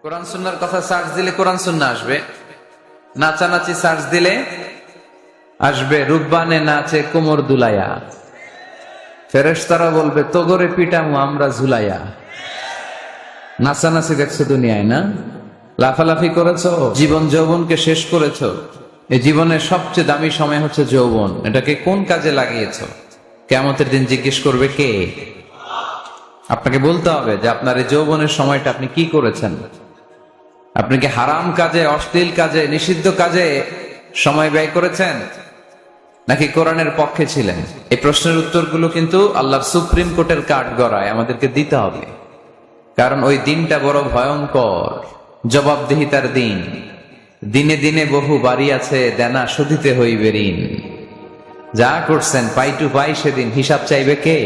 কোরআন সুন্নাহর কথা সার্চ দিলে কোরআন সুন্নাহ আসবে, নাচানাচি সার্চ দিলে আসবে রূপবানে নাচে কোমর দুলাইয়া, ফেরেশতারা বলবে তোগরে পিটামু আমরা ঝুলাইয়া। নাচানাচি দেখছো দুনিয়ায় না, লাফালাফি করেছো, জীবন যৌবনকে শেষ করেছো। এই জীবনের সবচেয়ে দামি সময় হচ্ছে যৌবন, এটাকে কোন কাজে লাগিয়েছো? কিয়ামতের দিন জিজ্ঞেস করবে কে? আপনাকে বলতে হবে যে আপনার এই যৌবনের সময়টা আপনি কি করেছেন। আপনি কি হারাম কাজে, অশ্লীল কাজে, নিষিদ্ধ কাজে সময় ব্যয় করেছেন, নাকি কোরআনের পক্ষে ছিলেন? এই প্রশ্নের উত্তরগুলো কিন্তু আল্লাহর সুপ্রিম কোর্টের কাঠগড়ায় আমাদেরকে দিতে হবে, কারণ ওই দিনটা বড় ভয়ঙ্কর, জবাবদিহিতার দিন। দিনে দিনে বহু বাড়ি আছে, দেনা শোধিতে হইবে ঋণ। যা করছেন পাই টু পাই সেদিন হিসাব চাইবে কে?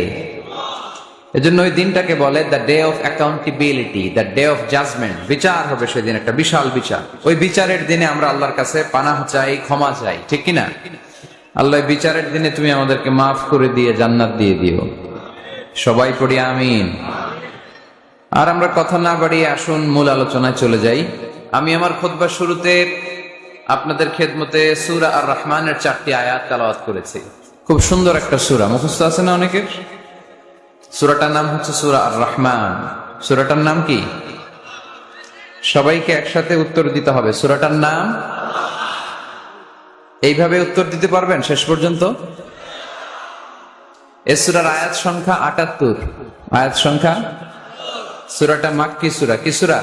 এজন্য ওই দিনটাকে বলে the day of accountability, the day of judgement. বিচার হবে সেদিন, একটা বিশাল বিচার। ওই বিচারের দিনে আমরা আল্লাহর কাছে পানাহ চাই, ক্ষমা চাই, ঠিক কিনা? আল্লাহ বিচারের দিনে তুমি আমাদেরকে মাফ করে দিয়ে জান্নাত দিয়ে দিও। সবাই পড়ি আমিন। আর আমরা কথা না বাড়িয়ে আসুন মূল আলোচনায় চলে যাই। আমি আমার খুতবার শুরুতে আপনাদের খেদমতে সূরা আর রহমানের 4টি আয়াত তেলাওয়াত করেছি। খুব সুন্দর একটা সূরা, মুখস্থ আছে না অনেকের? সূরাটার নাম হচ্ছে সূরা আর রহমান। সূরাটার নাম কি? সবাইকে একসাথে উত্তর দিতে হবে। সূরাটার নাম এইভাবে উত্তর দিতে পারবেন শেষ পর্যন্ত? এই সূরার আয়াত সংখ্যা 78। আয়াত সংখ্যা। সূরাটা মাক্কি সূরা। কি সূরা?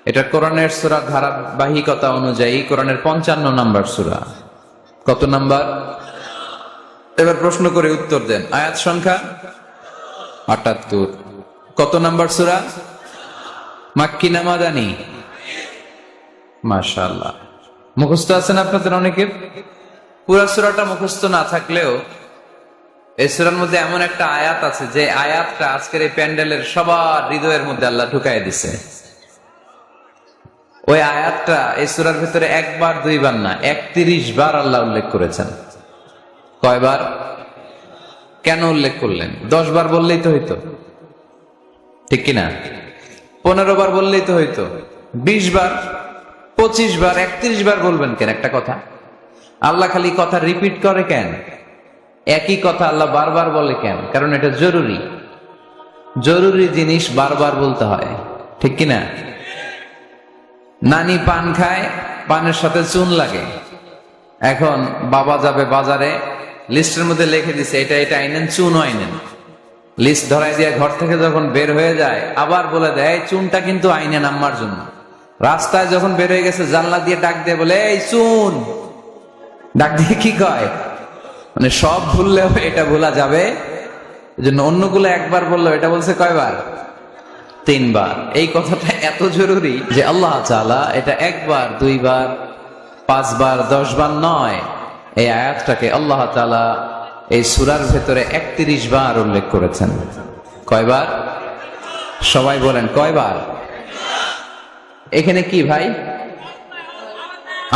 এটা কোরআনের সূরা ধারাবাহিকতা অনুযায়ী কোরআনের 55 নম্বর সূরা। কত নাম্বার? এবার প্রশ্ন করে উত্তর দেন। আয়াত সংখ্যা 78। কত নাম্বার সূরা? মাক্কি না মাদানী? মাশাআল্লাহ, মুখস্থ আছেন আপনাদের অনেকের? পুরা সূরাটা মুখস্থ না থাকলেও এই সূরার মধ্যে এমন একটা আয়াত আছে যে আয়াতটা আজকের এই প্যান্ডেলের সবার হৃদয়ের মধ্যে আল্লাহ ঢুকাই দিছে। ওই আয়াতটা এই সূরার ভিতরে একবার দুইবার না 31 বার আল্লাহ উল্লেখ করেছেন। কয়বার? কেন উল্লেখ করলেন? 10 বার বললেই তো হইতো, ঠিক কিনা? 15 বার বললেই তো হইতো। 20 বার, 25 বার, 31 বার বলবেন কেন একটা কথা? আল্লাহ খালি কথা রিপিট করে কেন? একই কথা আল্লাহ বারবার বলে কেন? কারণ এটা জরুরি। জরুরি জিনিস বারবার বলতে হয়, ঠিক কিনা? নানি পান খায়, পানের সাথে চুন লাগে। এখন বাবা যাবে বাজারে, লিস্টের মধ্যে লিখে দিছে এটা এটা আইনেন, চুনও আইনেন। লিস্ট ধরাই দিয়ে ঘর থেকে যখন বের হয়ে যায় আবার বলে দেয় চুনটা কিন্তু আইনেন আম্মার জন্য। রাস্তায় যখন বের হয়ে গেছে জানলা দিয়ে ডাক দিয়ে বলে এই চুন। ডাক দিয়ে কি কয়? মানে সব ভুললেও এটা ভোলা যাবে, এজন্য অন্যগুলো একবার বললো, এটা বলছে কয়বার? 3 বার। এই কথাটা এত জরুরি যে আল্লাহ তাআলা এটা 1 বার, 2 বার, 5 বার, 10 বার নয়, এই আয়াতটাকে আল্লাহ তাআলা এই সূরার ভেতরে 31 বার উল্লেখ করেছেন। কয়বার? সবাই বলেন কয়বার? এখানে কি ভাই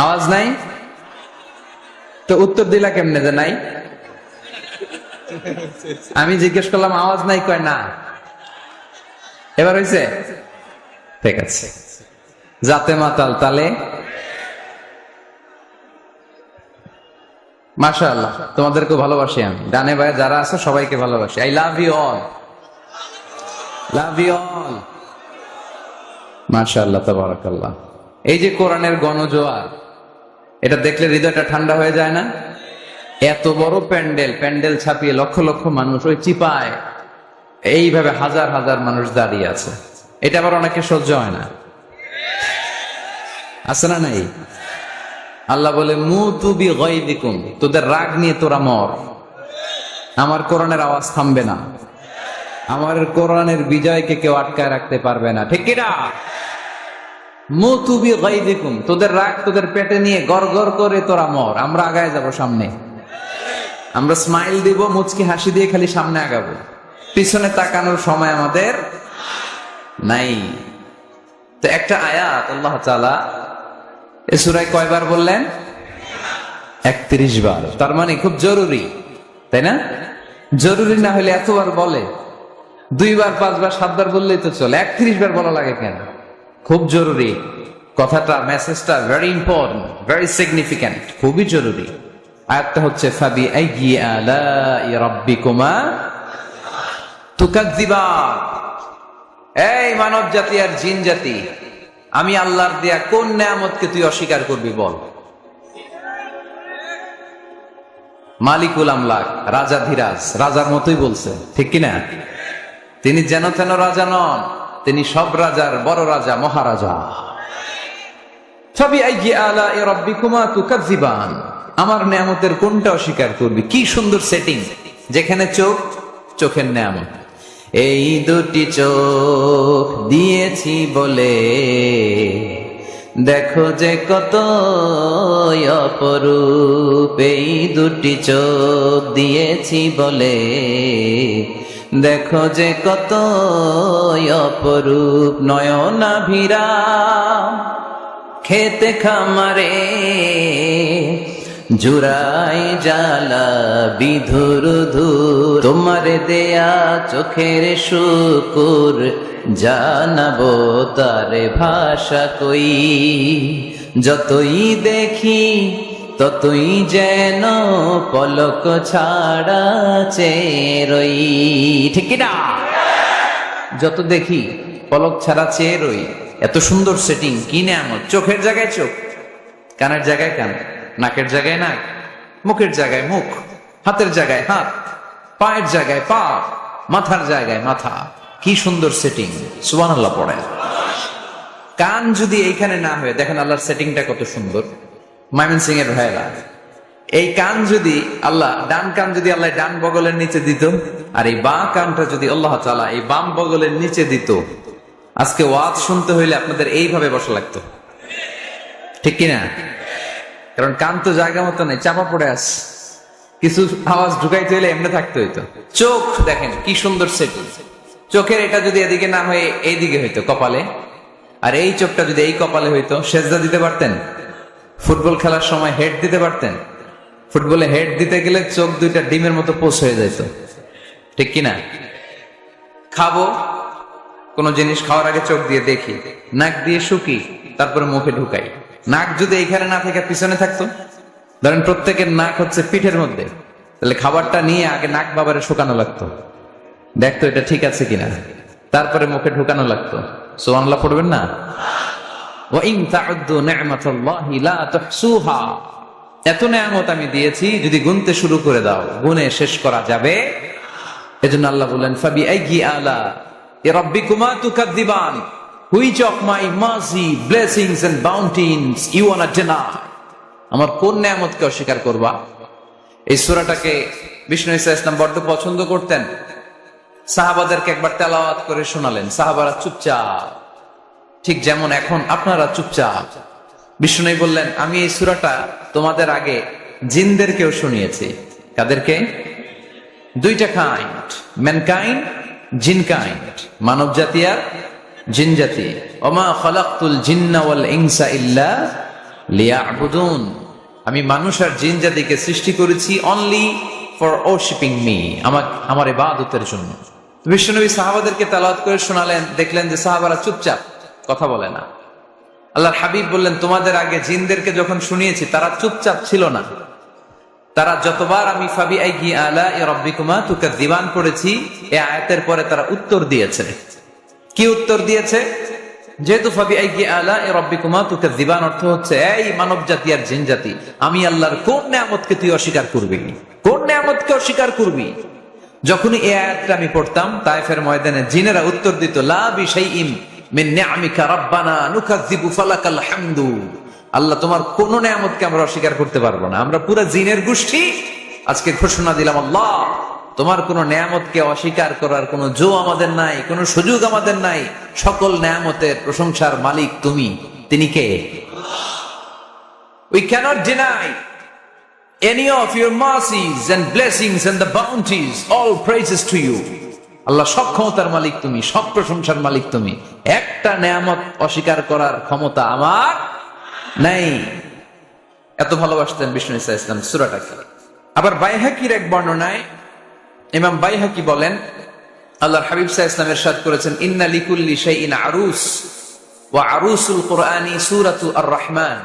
আওয়াজ নাই? তো উত্তর দিলা কেমনে যে নাই? আমি জিজ্ঞেস করলাম আওয়াজ নাই, কয় না। এবার হয়েছে? ঠিক আছে। জাতে মাতাল তালে মাশাআল্লাহ, তোমাদেরকে ভালোবাসি আমি। ডানে ভাই যারা আছে সবাইকে ভালোবাসি। I love you all, love you all. মাশাআল্লাহ, তাবারাকাল্লাহ। এই যে কোরআনের গণজোয়ার, এটা দেখলে হৃদয়টা ঠান্ডা হয়ে যায় না? এত বড় প্যান্ডেল, প্যান্ডেল ছাপিয়ে লক্ষ লক্ষ মানুষ, ওই চিপায় এইভাবে হাজার হাজার মানুষ দাঁড়িয়ে আছে। এটা আবার অনেকে সহ্য হয় না, আছে না নাই? আল্লাহ বলে মুতু বিগাইযিকুম, তোদের রাগ নিয়ে তোরা মর। আমার কোরআনের আওয়াজ থামবে না, আমার কোরআনের বিজয়কে কেউ আটকায় রাখতে পারবে না, ঠিক কিনা? মুতু বিগাইযিকুম, তোদের রাগ তোদের পেটে নিয়ে গড় গড় করে তোরা মর। আমরা আগায় যাব সামনে, আমরা স্মাইল দিব, মুচকি হাসি দিয়ে খালি সামনে আগাবো, পিছনে তাকানোর সময় আমাদের নাই। তো একটা আয়াত আল্লাহ তাআলা এই সূরায় কয়বার বললেন? 31 বার। তার মানে খুব জরুরি, তাই না? জরুরি না হলে এতবার বলে? 2 বার, 5 বার, 7 বার বললেই তো চলে, 31 বার বলা লাগে কেন? খুব জরুরি কথাটা, মেসেজটা ভেরি ইম্পর্টেন্ট, ভেরি সিগনিফিক্যান্ট, খুবই জরুরি। আয়াতটা হচ্ছে ফাবি আইয়ি আলাই রাব্বিকুমা তুকাজ্জিবান। এই মানব জাতি আর জিন জাতি, আমি আল্লাহর দেয়া কোন নেয়ামতকে তুই অস্বীকার করবি বল? মালিকুল আমলাক, রাজাধিরাজ, রাজার মতোই বলছে, ঠিক কিনা? তিনি যেন তেন রাজা নন, তিনি সব রাজার বড় রাজা, মহারাজা। ফাবিআইয়ি আলাই রাব্বিকুমা তুকাজ্জিবান, আমার নেয়ামতের কোনটা অস্বীকার করবি? কি সুন্দর সেটিং, যেখানে চোখ, চোখের নেয়ামত। এই দুটি চোখ দিয়েছি বলে দেখো যে কত অপরূপ, এই দুটি চোখ দিয়েছি বলে দেখো যে কত অপরূপ। নয়নাভিরা খেতে খামারে জুরাই জালা বিধুর ধুর, তোমার দেয়া চোখের শুকুর জানাবো তার ভাষা কই। যতই দেখি ততই যেন পলক ছাড়া চেয়ে রই, ঠিক না? যত দেখি পলক ছাড়া চেয়ে রই। এত সুন্দর সেটিং, কি নেয়ামত! চোখের জায়গায় চোখ, কানের জায়গায় কান, নাকের জায়গায় নাক, মুখের জায়গায় মুখ, হাতের জায়গায় হাত, পায়ের জায়গায় পা, মাথার জায়গায় মাথা। কি সুন্দর সেটিং! সুবহানাল্লাহ পড়েন। কান যদি এইখানে না হয়ে, দেখেন আল্লাহর সেটিংটা কত সুন্দর। ময়মনসিং এর ভাইরা, এই কান যদি আল্লাহ, ডান কান যদি আল্লাহ ডান বগলের নিচে দিত, আর এই বাঁ কানটা যদি আল্লাহ তাআলা এই বাম বগলের নিচে দিত, আজকে ওয়াজ শুনতে হইলে আপনাদের এইভাবে বসা লাগতো, ঠিক কিনা? কারণ কান তো জায়গা মতো নেই, চাপা পড়ে আছে, কিছু আওয়াজ ঢুকাইতে হইলে এমনি থাকতে হইতো। চোখ দেখেন কি সুন্দর সেটিং। চোখের এটা যদি এদিকে না হয়ে এইদিকে হইতো কপালে, আর এই চোখটা যদি এই কপালে হইতো, সেজদা দিতে পারতেন? ফুটবল খেলার সময় হেড দিতে পারতেন? ফুটবলে হেড দিতে গেলে চোখ দুইটা ডিমের মতো পোষ হয়ে যেত, ঠিক কিনা? খাবো কোন জিনিস, খাওয়ার আগে চোখ দিয়ে দেখি, নাক দিয়ে শুকি, তারপরে মুখে ঢুকাই। নাক যদি এইখানে না থেকে পিছনে থাকতো, ধরেন প্রত্যেকের নাক হচ্ছে পিঠের মধ্যে, তাহলে খাবারটা নিয়ে আগে নাক বাবারে শুকানো লাগতো, দেখতো এটা ঠিক আছে কিনা, তারপরে মুখে ঢুকানো লাগতো। সুবহানাল্লাহ পড়বেন না? ওয়া ইন তাউদ্দু নি'মাতাল্লাহি লা তুহসুহা, এত নেয়ামত আমি দিয়েছি, যদি গুনতে শুরু করে দাও গুনে শেষ করা যাবে। এজন্য আল্লাহ বলেন ফাবিআইয়ি আলা রাব্বিকুমা তুকাদ্দিবান, which of my mercy, blessings and bounties you want to deny, আমার কোন নেয়ামতকে অস্বীকার করবা? এই সূরাটাকে বিষ্ণু ঈসা ইসলাম বড্ড পছন্দ করতেন। সাহাবাদেরকে একবার তেলাওয়াত করে শোনালেন, সাহাবারা চুপচাপ, ঠিক যেমন এখন আপনারা চুপচাপ। বিষ্ণু বললেন, আমি এই সূরাটা তোমাদের আগে জিনদেরকেও শুনিয়েছি। কাদেরকে? দুইটা কাইন্ড, ম্যানকাইন্ড, জিন কাইন্ড, মানব জাতি আর জিন জাতি। ওমা খালাকতুল জিন্না ওয়াল ইনসা ইল্লা লিয়াবুদুন, আমি মানুষ আর জিন জাতিকে সৃষ্টি করেছি অনলি ফর ওরশিপিং মি, আমার ইবাদতের জন্য। বিশ্বনবী সাহাবাদেরকে তেলাওয়াত করে শোনালেন, দেখলেন যে সাহাবারা চুপচাপ, কথা বলে না। আল্লাহর হাবিব বললেন, তোমাদের আগে জিনদেরকে যখন শুনিয়েছি তারা চুপচাপ ছিল না, তারা যতবার আমি ফাবিআইয়ি আলাই রাব্বিকুমা তুকাদ্দিবান পড়েছি, এই আয়াতের পরে তারা উত্তর দিয়েছে। কি উত্তর দিয়েছে? যেহেতু ফাবিআইয়ি আলাই রাব্বিকুমা তুকাদ্দিবান অর্থ হচ্ছে, এই মানব জাতি আর জিন জাতি, আমি আল্লাহর কোন নেয়ামতকে তুই অস্বীকার করবি? কোন নেয়ামতকে অস্বীকার করবি? যখনই এই আয়াতটা আমি পড়তাম, তায়েফের ময়দানে জিনেরা উত্তর দিত, লা বিশাইইন মিন নি'আমিকা রাব্বানা নুকাযযিবু ফালাকাল হামদু, আল্লাহ তোমার কোন নেয়ামতকে আমরা অস্বীকার করতে পারবো না। আমরা পুরো জিনের গোষ্ঠী আজকে ঘোষণা দিলাম, আল্লাহ তোমার কোন নেয়ামতকে অস্বীকার করার কোন জো আমাদের নাই, কোন সুযোগ আমাদের নাই। সকল নেয়ামতের প্রশংসার মালিক তুমি। তিনি কে? We cannot deny any of your mercies and blessings and the bounties. All praises to you. আল্লাহ সব ক্ষমতার মালিক তুমি, সব প্রশংসার মালিক তুমি। একটা নেয়ামত অস্বীকার করার ক্ষমতা আমার নাই। এত ভালোবাসতেন বিষ্ণু ঈসা ইসলাম সূরাটাকে। আবার বাইহাকির এক বর্ণনায় ইমাম বাইহাকি বলেন, আল্লাহর হাবিব সাল্লাল্লাহু আলাইহি ওয়াসাল্লাম ইরশাদ করেছেন, ইন্না লিকুল্লি শাইইন আরুস, ওয়া আরুসুল কোরআনি সূরাতু আর রহমান।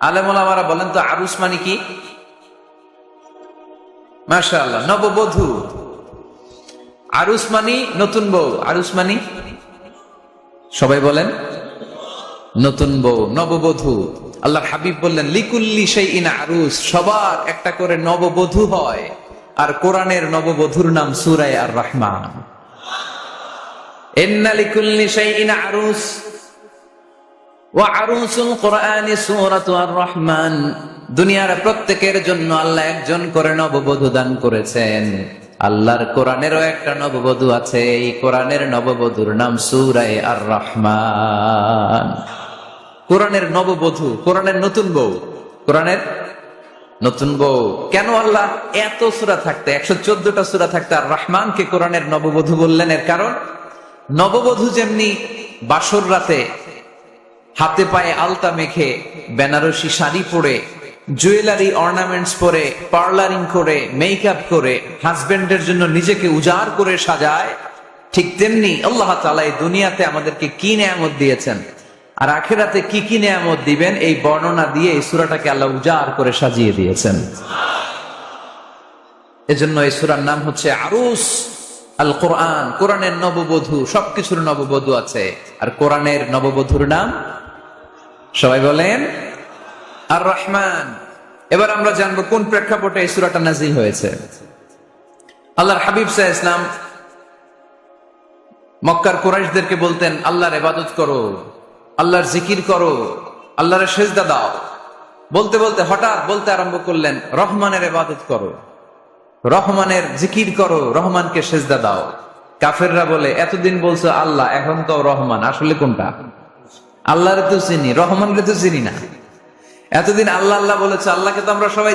আলেম ওলামারা বলেন তো আরুস মানে কি? মাশাআল্লাহ, নববধূ। আরুস মানি নতুন বউ, আরুস মানি সবাই বলেন নতুন বউ, নববধূ। আল্লাহর হাবিব বললেন লিকুল্লি শাইইন আরুস, সবার একটা করে নববধূ হয়। আর কোরআনের নববধূর নাম সূরা আর রহমান। ইন্না লিকুল্লি শাইইন আরুস ওয়া আরুসুল কোরআনি সূরাতু আর রহমান। দুনিয়ার প্রত্যেকের জন্য আল্লাহ একজন করে নববধূ দান করেছেন। আল্লাহর কোরআনেরও একটা নববধূ আছে, এই কোরআনের নববধূর নাম সূরা আর রহমান। কোরআনের নববধূ, কোরআনের নতুন বউ, কোরআনের নতুন বউ। কেন আল্লাহ এত সূরা থাকতে, 114টা সূরা থাকতে আর রহমানকে কোরআনের নববধূ বললেন? এর কারণ নববধূ যেমনি বাসর রাতে হাতে পায়ে আলতা মেখে, বেনারসি শাড়ি পরে, জুয়েলারি অর্নামেন্টস পরে, পার্লারিং করে, মেকআপ করে হাজবেন্ডের জন্য নিজেকে উজাড় করে সাজায়, ঠিক তেমনি আল্লাহ তাআলা এই দুনিয়াতে আমাদেরকে কি নেয়ামত দিয়েছেন আর আখিরাতে কি কি নেয়ামত দিবেন, এই বর্ণনা দিয়ে এই সূরাটাকে আল্লাহ উজাড় করে সাজিয়ে দিয়েছেন। এজন্য এই সূরার নাম হচ্ছে আরুস আল কোরআন, কোরআনের নববধূ। সবকিছুর নববধূ আছে, আর কোরআনের নববধূর নাম সবাই বলেন আর রহমান। এবার আমরা জানবো কোন প্রেক্ষাপটে এই সূরাটা নাযিল হয়েছে। আল্লাহর হাবিব সাল্লাল্লাহু আলাইহি ওয়াসাল্লাম মক্কার কুরাইশদেরকে বলতেন আল্লাহর ইবাদত করো, আল্লাহর জিকির করো, আল্লাহর সেজদা দাও। বলতে বলতে হঠাৎ বলতে আরম্ভ করলেন রহমানের ইবাদত করো, রহমানের জিকির করো, রহমানকে সেজদা দাও। কাফেররা বলে এতদিন বলছো আল্লাহ, এখন তো রহমান, আসলে কোনটা? আল্লাহরে তো চিনি, রহমানরে তো চিনি না। এতদিন আল্লাহ আল্লাহ বলেছে, আল্লাহকে তো আমরা সবাই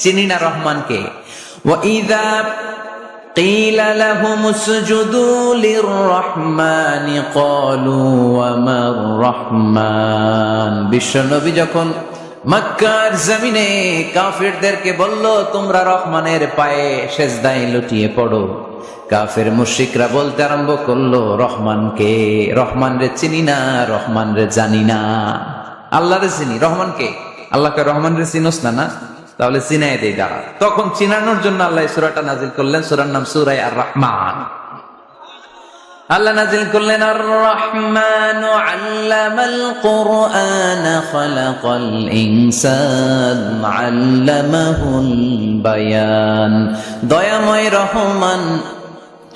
চিনি না রহমানকে। ওয়াইযা কিলা লাহুম উসজুদু লিররহমানি ক্বালু ওয়া মার রহমান। বিশ্বনবী যখন মক্কার জমিনে কাফেরদেরকে বলল তোমরা রহমানের পায়ে সেজদায় লুটিয়ে পড়ো, কাফের মুশরিকরা বলতে আরম্ভ করলো রহমানকে, রহমান রে চিনি না, রহমান রে জানি না। আল্লাহ রে চিনি, রহমানকে, আল্লাহকে রহমান রে চিনোস না? না, তাহলে চিনাই দেই দাঁড়া। তখন চিনানোর জন্য আল্লাহ সূরাটা নাজিল করলেন, সূরার নাম সূরা আর রহমান। আল্লাহ নাজিল করলেন আর রহমানু আল্লামাল কুরআন খালাকাল ইনসান আল্লামাহুল বায়ান। দয়াময় রহমান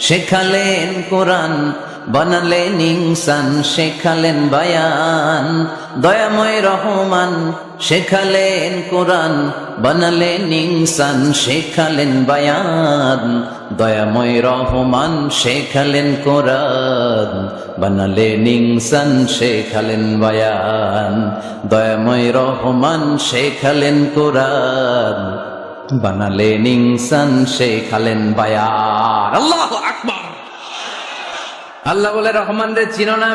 শেখালেন কোরআন, বানালেন ইনসান, শেখালেন বায়ান। দয়াময় রহমান শেখালেন কোরআন, বানালেন ইনসান, শেখালেন বায়ান। দয়াময় রহমান শেখালেন কোরআন, বানালেন ইনসান, শেখালেন বায়ান। দয়াময় রহমান শেখালেন কোরআন, বানালেন ইনসান, শেখালেন বায়ান। আল্লাহু আকবার। আল্লাহ বলে রহমান রে চিনো না,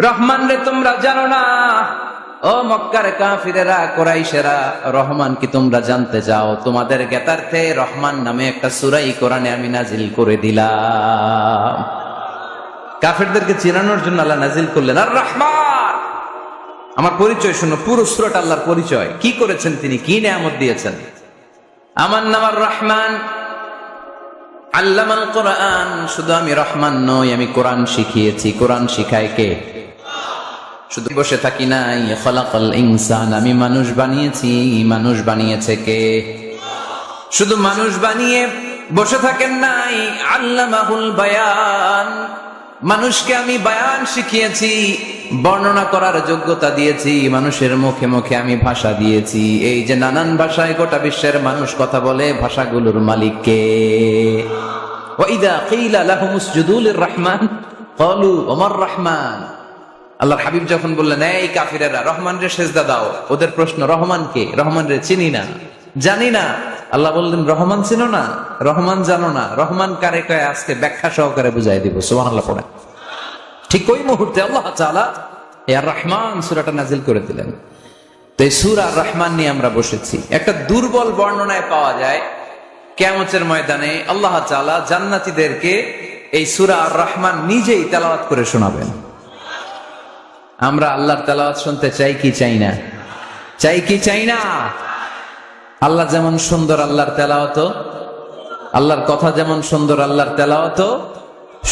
রহমান রে তোমরা জানো না। ও মক্কার কাফিরেরা, কুরাইশেরা, রহমান কি তোমরা জানতে চাও? তোমাদের জ্ঞাতার্থে রহমান নামে একটা সূরাই কোরআনে আমি নাজিল করে দিলাম। কাফিরদেরকে চিনানোর জন্য আল্লাহ নাজিল করলেন আর রহমান। আমার পরিচয় শোনো, পুরো সূরাটা আল্লাহর পরিচয়, কি করেছেন তিনি, কি নিয়ামত দিয়েছেন। আমার নাম আর রহমান, আল্লামাল কোরআন। শুধু আমি রহমান নই, আমি কোরআন শিখিয়েছি। কোরআন শিখায় কে? শুধু বসে থাকি নাই। খালাকাল ইনসান, আমি মানুষ বানিয়েছি। মানুষ বানিয়েছে কে? শুধু মানুষ বানিয়ে বসে থাকেন নাই। আল্লামাহুল বায়ান, মানুষকে আমি বায়ান শিখিয়েছি, বর্ণনা করার যোগ্যতা দিয়েছি। মানুষের মুখে মুখে আমি ভাষা দিয়েছি। এই যে নানান ভাষায় গোটা বিশ্বের মানুষ কথা বলে, ভাষাগুলোর মালিক কে? ওয়াইদা কিলা লাহুম উসজুদু লিররহমান ক্বালু ওয়া মার রহমান। আল্লাহর হাবিব যখন বললেন এই কাফিরেরা রহমান রে সেজদা দাও, ওদের প্রশ্ন রহমান কে? রহমান রে চিনি না, জানি না। আল্লাহ বললেন রহমান চিনো না, রহমান জানো না, রহমান কারে কয় আজকে ব্যাখ্যা সহকারে বুঝাই দিব। সুবহানাল্লাহ পড়ে। ঠিক ওই মুহূর্তে আল্লাহ তাআলা আর রহমান সূরাটা নাজিল করে দিলেন। তো এই সূরা আর রহমান নিয়ে আমরা বসেছি। একটা দুর্বল বর্ণনায় পাওয়া যায় কিয়ামতের ময়দানে আল্লাহ তাআলা জান্নাতীদেরকে এই সূরা আর রহমান নিজেই তেলাওয়াত করে শোনাবেন। আমরা আল্লাহর তেলাওয়াত শুনতে চাই কি চাই না? চাই কি চাই না? আল্লাহ যেমন সুন্দর আল্লাহর তেলাওয়াত, আল্লাহর কথা যেমন সুন্দর আল্লাহর তেলাওয়াত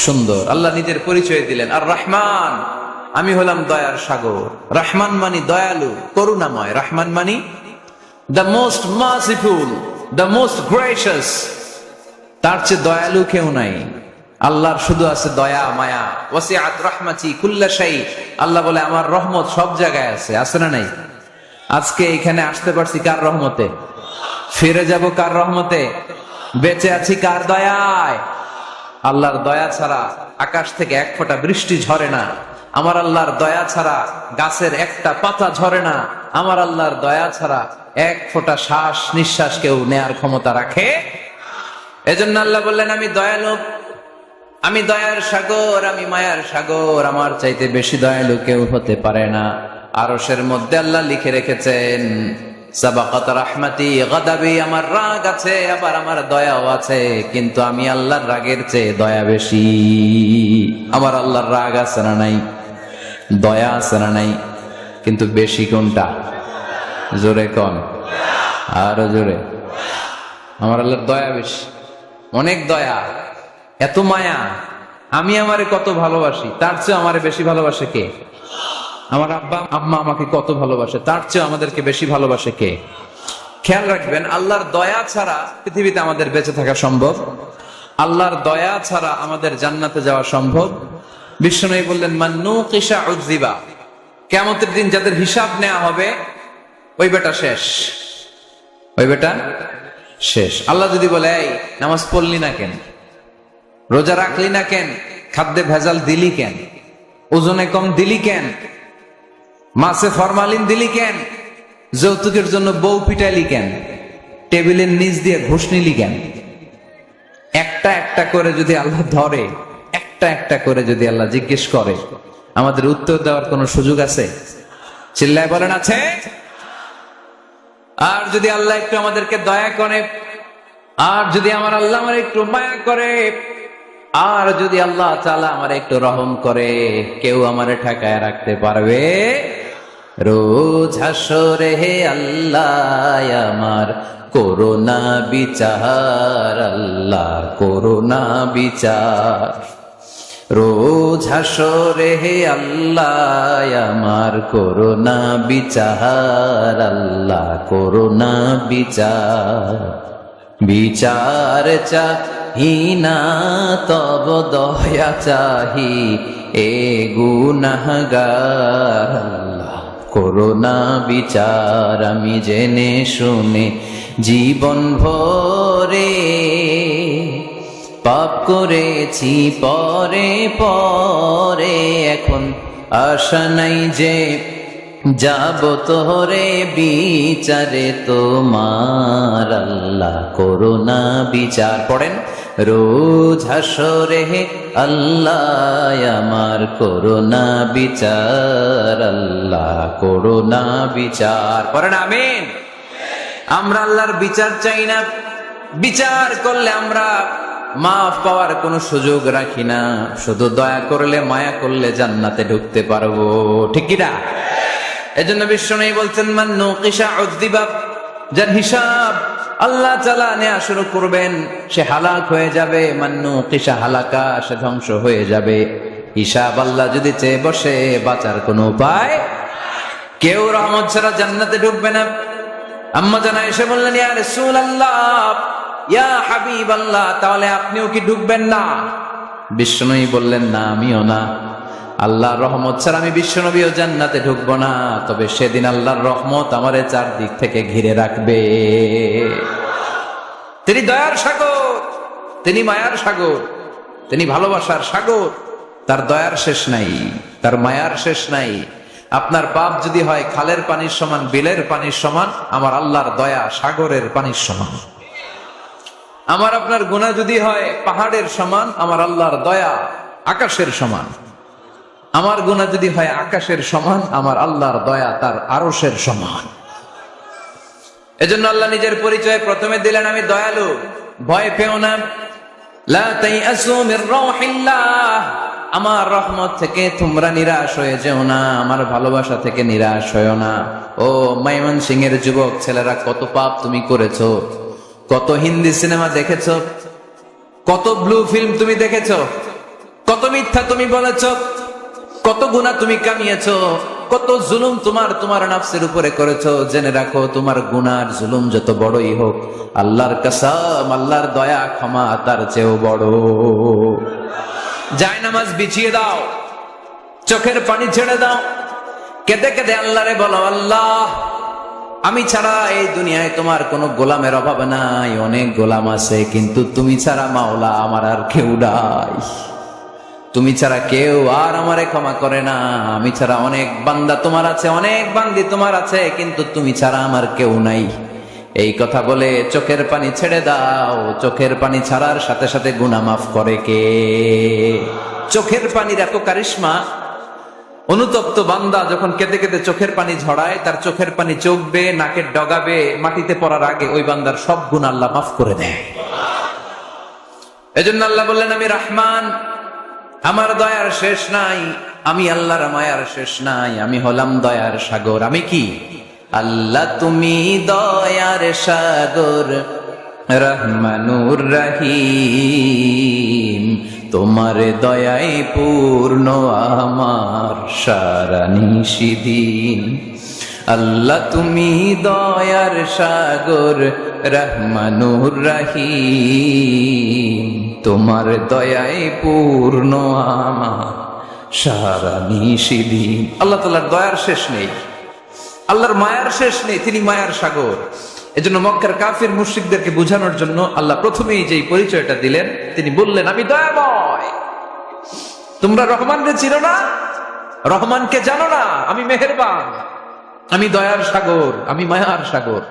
সুন্দর। আল্লাহ নিজের পরিচয় দিলেন, আর রহমান, আমি হলাম দয়ার সাগর। রহমান মানি দয়ালু, করুণাময়। রহমান মানি the most merciful, the most gracious. তার চেয়ে দয়ালু কেউ নাই। আল্লাহর শুধু আছে দয়া মায়া। ওয়াসিআত রাহমাতি কুল্লা শাই। আল্লাহ বলে আমার রহমত সব জায়গায় আছে। আছে না নাই? আজকে এখানে আসতে পারছি কার রহমতে? ফিরে যাব কার রহমতে? বেঁচে আছি কার দয়ায়? আল্লাহর দয়া ছাড়া আকাশ থেকে এক ফোঁটা বৃষ্টি ঝরে না। আমার আল্লাহর দয়া ছাড়া গাছের একটা পাতা ঝরে না। আমার আল্লাহর দয়া ছাড়া এক ফোঁটা শ্বাস নিঃশ্বাস কেউ নেয়ার ক্ষমতা রাখে? এজন্য আল্লাহ বললেন, আমি দয়ালু, আমি দয়ার সাগর, আমি মায়ার সাগর। আমার চাইতে বেশি দয়ালু কেউ হতে পারে না। আরশের মধ্যে আল্লাহ লিখে রেখেছেন, সাবাকাত রাহমাতি গাদাবি। আমার রাগ আছে, আবার আমার দয়াও আছে, কিন্তু আমি আল্লাহর রাগের চেয়ে দয়া বেশি। আমার আল্লাহর রাগ আছে না নাই? দয়া আছে না নাই? কিন্তু বেশি কোনটা? জোরে কন, আরো জোরে। আমার আল্লাহর দয়া বেশি, অনেক দয়া, এত মায়া। আমি আমারে কত ভালোবাসি, তার চেয়ে আমারে বেশি ভালোবাসে কে? আমার আব্বা আম্মা আমাকে কত ভালোবাসে, তার চেয়ে আমাদেরকে বেশি ভালোবাসে কে? খেয়াল রাখবেন, আল্লাহর দয়া ছাড়া পৃথিবীতে আমাদের বেঁচে থাকা সম্ভব। আল্লাহর দয়া ছাড়া আমাদের জান্নাতে যাওয়া সম্ভব। বিশ্বনবী বললেন, মান নুকিশা উযিবা। কিয়ামতের দিন যাদের হিসাব নেওয়া হবে, ওই বেটা শেষ, ওই বেটা শেষ। আল্লাহ যদি বলে, এই নামাজ পড়লি না কেন, রোজা রাখলি না কেন, খাদ্যে ভেজাল দিলি কেন, ওজনে কম দিলি কেন, মাছে ফরমালিন দিলি কেন, যৌতুকের জন্য বউ পিটাইলি কেন, টেবিলের নিচ দিয়ে ঘুষ নিলি কেন, একটা একটা করে যদি আল্লাহ ধরে, একটা একটা করে যদি আল্লাহ জিজ্ঞেস করে, আমাদের উত্তর দেওয়ার কোন সুযোগ আছে? চিল্লায় বলেন, আছে? আর যদি আল্লাহ একটু আমাদেরকে দয়া করে, আর যদি আমার আল্লাহ আমার একটু মায়া করে, আর যদি আল্লাহ তাআলা আমার একটু রহম করে, কেউ আমারে ঠেকায় রাখতে পারবে? রোজ হাসরে হে আল্লাহ আমার করোনা বিচার, আল্লাহ করোনা বিচার। রোজ হাসরে হে আল্লাহ আমার করোনা বিচার, আল্লাহ করোনা বিচার। বিচার চাহি না তব দয়া চাহি, এ গুনাহগার, আল্লাহ করোনা বিচার। আমি জেনে শুনে জীবন ভরে পাপ করেছি পরে পরে, এখন আশা নাই যে যাব তোরে বিচারে তোমার, আল্লাহ করোনা বিচার। পড়েন, রোজ হাসরে হে আল্লাহ আমার করোনা বিচার, আল্লাহ করোনা বিচার। পড়েন আমিন। আমরা আল্লাহর বিচার চাই না। বিচার করলে আমরা মাফ পাওয়ার কোনো সুযোগ রাখি না। শুধু দয়া করলে, মায়া করলে জান্নাতে ঢুকতে পারবো, ঠিক কি না? এজন্য বিশ্বনবী বলছেন, মান নুকিশা উযিবা। যার হিসাব আল্লাহ তাআলা নেওয়া শুরু করবেন, সে হালাক হয়ে যাবে। মান নুকিশা হালাকা, সে ধ্বংস হয়ে যাবে। হিসাব আল্লাহ যদি চেয়ে বসে, বাঁচার কোনো উপায়? কেউ রহমত ছাড়া জান্নাতে ঢুকবে না। আম্মা জানা এসে বললেন, ইয়া রাসূলুল্লাহ, ইয়া হাবিবাল্লাহ, তাহলে আপনিও কি ঢুকবেন না? বিশ্বনবী বললেন, না, আমিও না। আল্লাহর রহমত ছাড়া আমি বিশ্বনবীও জান্নাতে ঢুকবো না। তবে সেদিন আল্লাহর রহমত আমারে চারদিক থেকে ঘিরে রাখবে। তিনি দয়ার সাগর, তিনি মায়ার সাগর, তিনি ভালোবাসার সাগর। তার দয়ার শেষ নাই, তার মায়ার শেষ নাই। আপনার পাপ যদি হয় খালের পানির সমান, বিলের পানির সমান, আমার আল্লাহর দয়া সাগরের পানির সমান। আমার আপনার গুনাহ যদি হয় পাহাড়ের সমান, আমার আল্লাহর দয়া আকাশের সমান। আমার গুনাহ যদি হয় আকাশের সমান, আমার আল্লাহর দয়া তার আরশের সমান। এজন্য আল্লাহ নিজের পরিচয় প্রথমে দিলেন, আমি দয়ালু, ভয় পেও না। লা তাইআসু মির রাউহিল্লাহ, আমার রহমত থেকে তোমরা নিরাশ হয়ে যেও না, আমার ভালোবাসা থেকে নিরাশ হয়েও না। ও ময়মনসিংহের যুবক ছেলেরা, কত পাপ তুমি করেছো, কত হিন্দি সিনেমা দেখেছো, কত ব্লু ফিল্ম তুমি দেখেছো, কত মিথ্যা তুমি বলেছো, কত গুনাহ তুমি কামিয়েছো, কত জুলুম তোমার নাফসের উপরে করেছো। জেনে রাখো, তোমার গুনার জুলুম যত বড়ই হোক, আল্লাহর কসম, আল্লাহর দয়া ক্ষমা তার চেয়েও বড়। জায়নামাজ বিছিয়ে দাও, চোখের পানি ছেড়ে দাও, কেঁদে কেঁদে আল্লাহরে বলো, আল্লাহ আমি ছাড়া এই দুনিয়ায় তোমার কোনো গোলামের অভাব নাই, অনেক গোলাম আছে, কিন্তু তুমি ছাড়া মাওলা আমার আর কেউ নাই। তুমি ছাড়া কেউ আর আমারে ক্ষমা করে না। আমি ছাড়া অনেক বান্দা তোমার আছে, অনেক বান্দি তোমার আছে, কিন্তু তুমি ছাড়া আমার কেউ নাই। এই কথা বলে চোখের পানি ছেড়ে দাও। চোখের পানি ছাড়ার সাথে সাথে গুনাহ মাফ করে কে? চোখের পানির এত কারিশমা, অনুতপ্ত বান্দা যখন কেঁদে কেঁদে চোখের পানি ঝরায়, তার চোখের পানি চোখ বেয়ে নাকের ডগাবে, মাটিতে পড়ার আগে ওই বান্দার সব গুনাহ আল্লাহ মাফ করে দেয়। এজন্য আল্লাহ বললেন, আমি রহমান, আমার দয়ার শেষ নাই, আমি আল্লাহর মায়ার শেষ নাই, আমি হলাম দয়ার সাগর। আমি কি? আল্লাহ তুমি দয়ার সাগর, রহমানুর রহিম, তোমার দয়ায় পূর্ণ আমার সারা নিশিদিন। আল্লাহ তুমি দয়ার সাগর, রহমানুর রহিম, তোমার দয়ায় পূর্ণ আমার সারা নিশিদিন। আল্লাহ তাআলার দয়ার শেষ নেই, আল্লাহর মায়ার শেষ নেই, তিনি মায়ার সাগর। এজন্য মক্কার কাফির মুশরিকদেরকে বোঝানোর জন্য আল্লাহ প্রথমেই যেই পরিচয়টা দিলেন, তিনি বললেন, আমি দয়াময়। তোমরা রহমানকে চিনো না, রহমানকে জানো না, আমি মেহেরবান, আমি দয়ার সাগর, আমি মায়ার সাগর,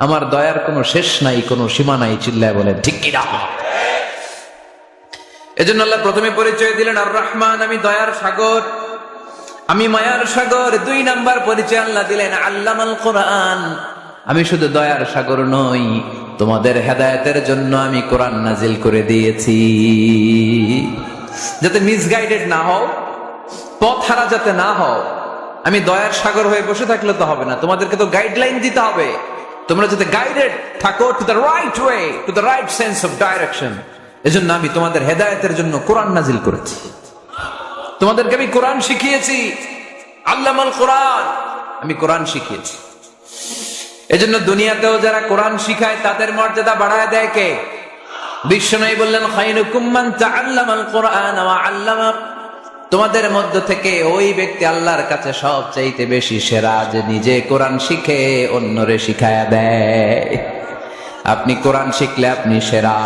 আমার দয়ার কোনো শেষ নাই, কোনো সীমা নাই। চিল্লায় বলেন ঠিক কিনা? এজন্য আল্লাহ প্রথমে পরিচয় দিলেন আর রহমান, আমি দয়ার সাগর, আমি মায়ার সাগর। 2 নাম্বার পরিচয় আল্লাহ দিলেন আল্লামাল কোরআন, আমি শুধু দয়ার সাগর নই, তোমাদের হেদায়েতের জন্য আমি কোরআন নাজিল করে দিয়েছি, যাতে মিসগাইডেড না হও, পথ হারা যাতে না হও। আমি দয়ার সাগর হয়ে বসে থাকলে তো হবে না, তোমাদেরকে তো গাইডলাইন দিতে হবে, তোমরা যাতে গাইডেড থাকো to the right way, to the right sense of direction. এজন্য আমি তোমাদের হেদায়েতের জন্য কোরআন নাজিল করেছি, তোমাদেরকে আমি কোরআন শিখিয়েছি। আল্লামাল কোরআন, আমি কোরআন শিখিয়েছি। এজন্য দুনিয়াতেও যারা কোরআন শিখায় তাদের মর্যাদা বাড়ায় দেয় কে? বিশ্বনবী বললেন, খায়রুকুম মান তাআল্লামাল কোরআন ওয়া আল্লামা, তোমাদের মধ্য থেকে ওই ব্যক্তি আল্লাহর কাছে সবচাইতে বেশি সেরা, যে নিজে কোরআন শিখে অন্যরে শিখায়া দেয়। আপনি কোরআন শিখলে আপনি সেরা,